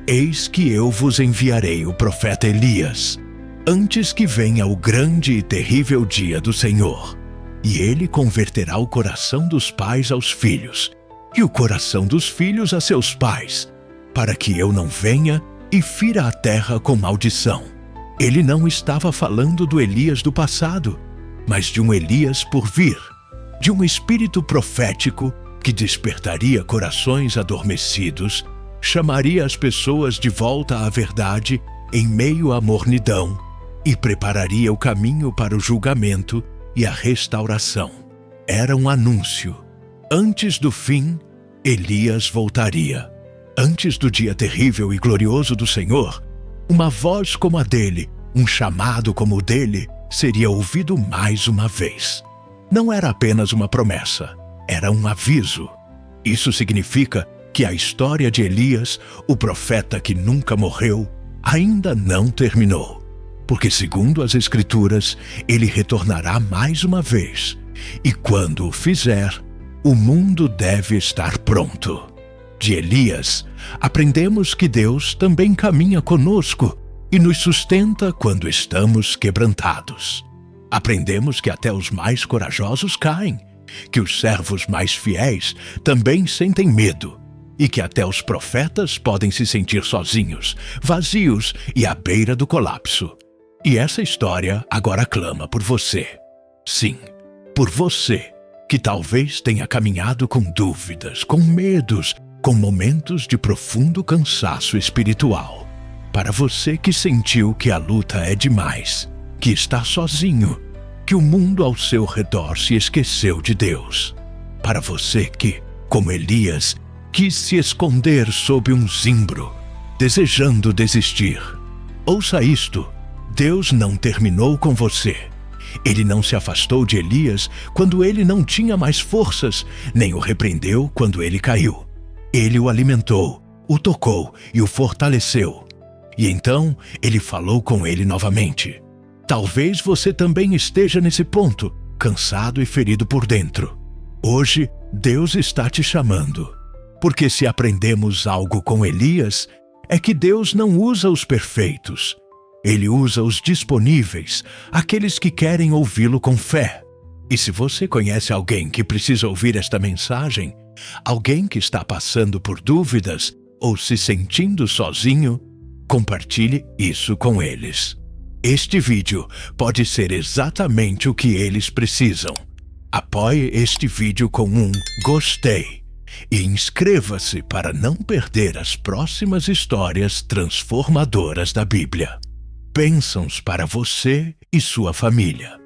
"Eis que eu vos enviarei o profeta Elias, antes que venha o grande e terrível dia do Senhor. E ele converterá o coração dos pais aos filhos, e o coração dos filhos a seus pais, para que eu não venha e fira a terra com maldição." Ele não estava falando do Elias do passado, mas de um Elias por vir, de um espírito profético que despertaria corações adormecidos, chamaria as pessoas de volta à verdade em meio à mornidão e prepararia o caminho para o julgamento e a restauração. Era um anúncio. Antes do fim, Elias voltaria. Antes do dia terrível e glorioso do Senhor, uma voz como a dele, um chamado como o dele, seria ouvido mais uma vez. Não era apenas uma promessa, era um aviso. Isso significa que a história de Elias, o profeta que nunca morreu, ainda não terminou. Porque, segundo as Escrituras, ele retornará mais uma vez. E quando o fizer, o mundo deve estar pronto. De Elias, aprendemos que Deus também caminha conosco e nos sustenta quando estamos quebrantados. Aprendemos que até os mais corajosos caem, que os servos mais fiéis também sentem medo e que até os profetas podem se sentir sozinhos, vazios e à beira do colapso. E essa história agora clama por você. Sim, por você, que talvez tenha caminhado com dúvidas, com medos, com momentos de profundo cansaço espiritual. Para você que sentiu que a luta é demais, que está sozinho, que o mundo ao seu redor se esqueceu de Deus. Para você que, como Elias, quis se esconder sob um zimbro, desejando desistir. Ouça isto: Deus não terminou com você. Ele não se afastou de Elias quando ele não tinha mais forças, nem o repreendeu quando ele caiu. Ele o alimentou, o tocou e o fortaleceu. E então ele falou com ele novamente. Talvez você também esteja nesse ponto, cansado e ferido por dentro. Hoje, Deus está te chamando. Porque se aprendemos algo com Elias, é que Deus não usa os perfeitos. Ele usa os disponíveis, aqueles que querem ouvi-lo com fé. E se você conhece alguém que precisa ouvir esta mensagem, alguém que está passando por dúvidas ou se sentindo sozinho, compartilhe isso com eles. Este vídeo pode ser exatamente o que eles precisam. Apoie este vídeo com um gostei e inscreva-se para não perder as próximas histórias transformadoras da Bíblia. Bênçãos para você e sua família.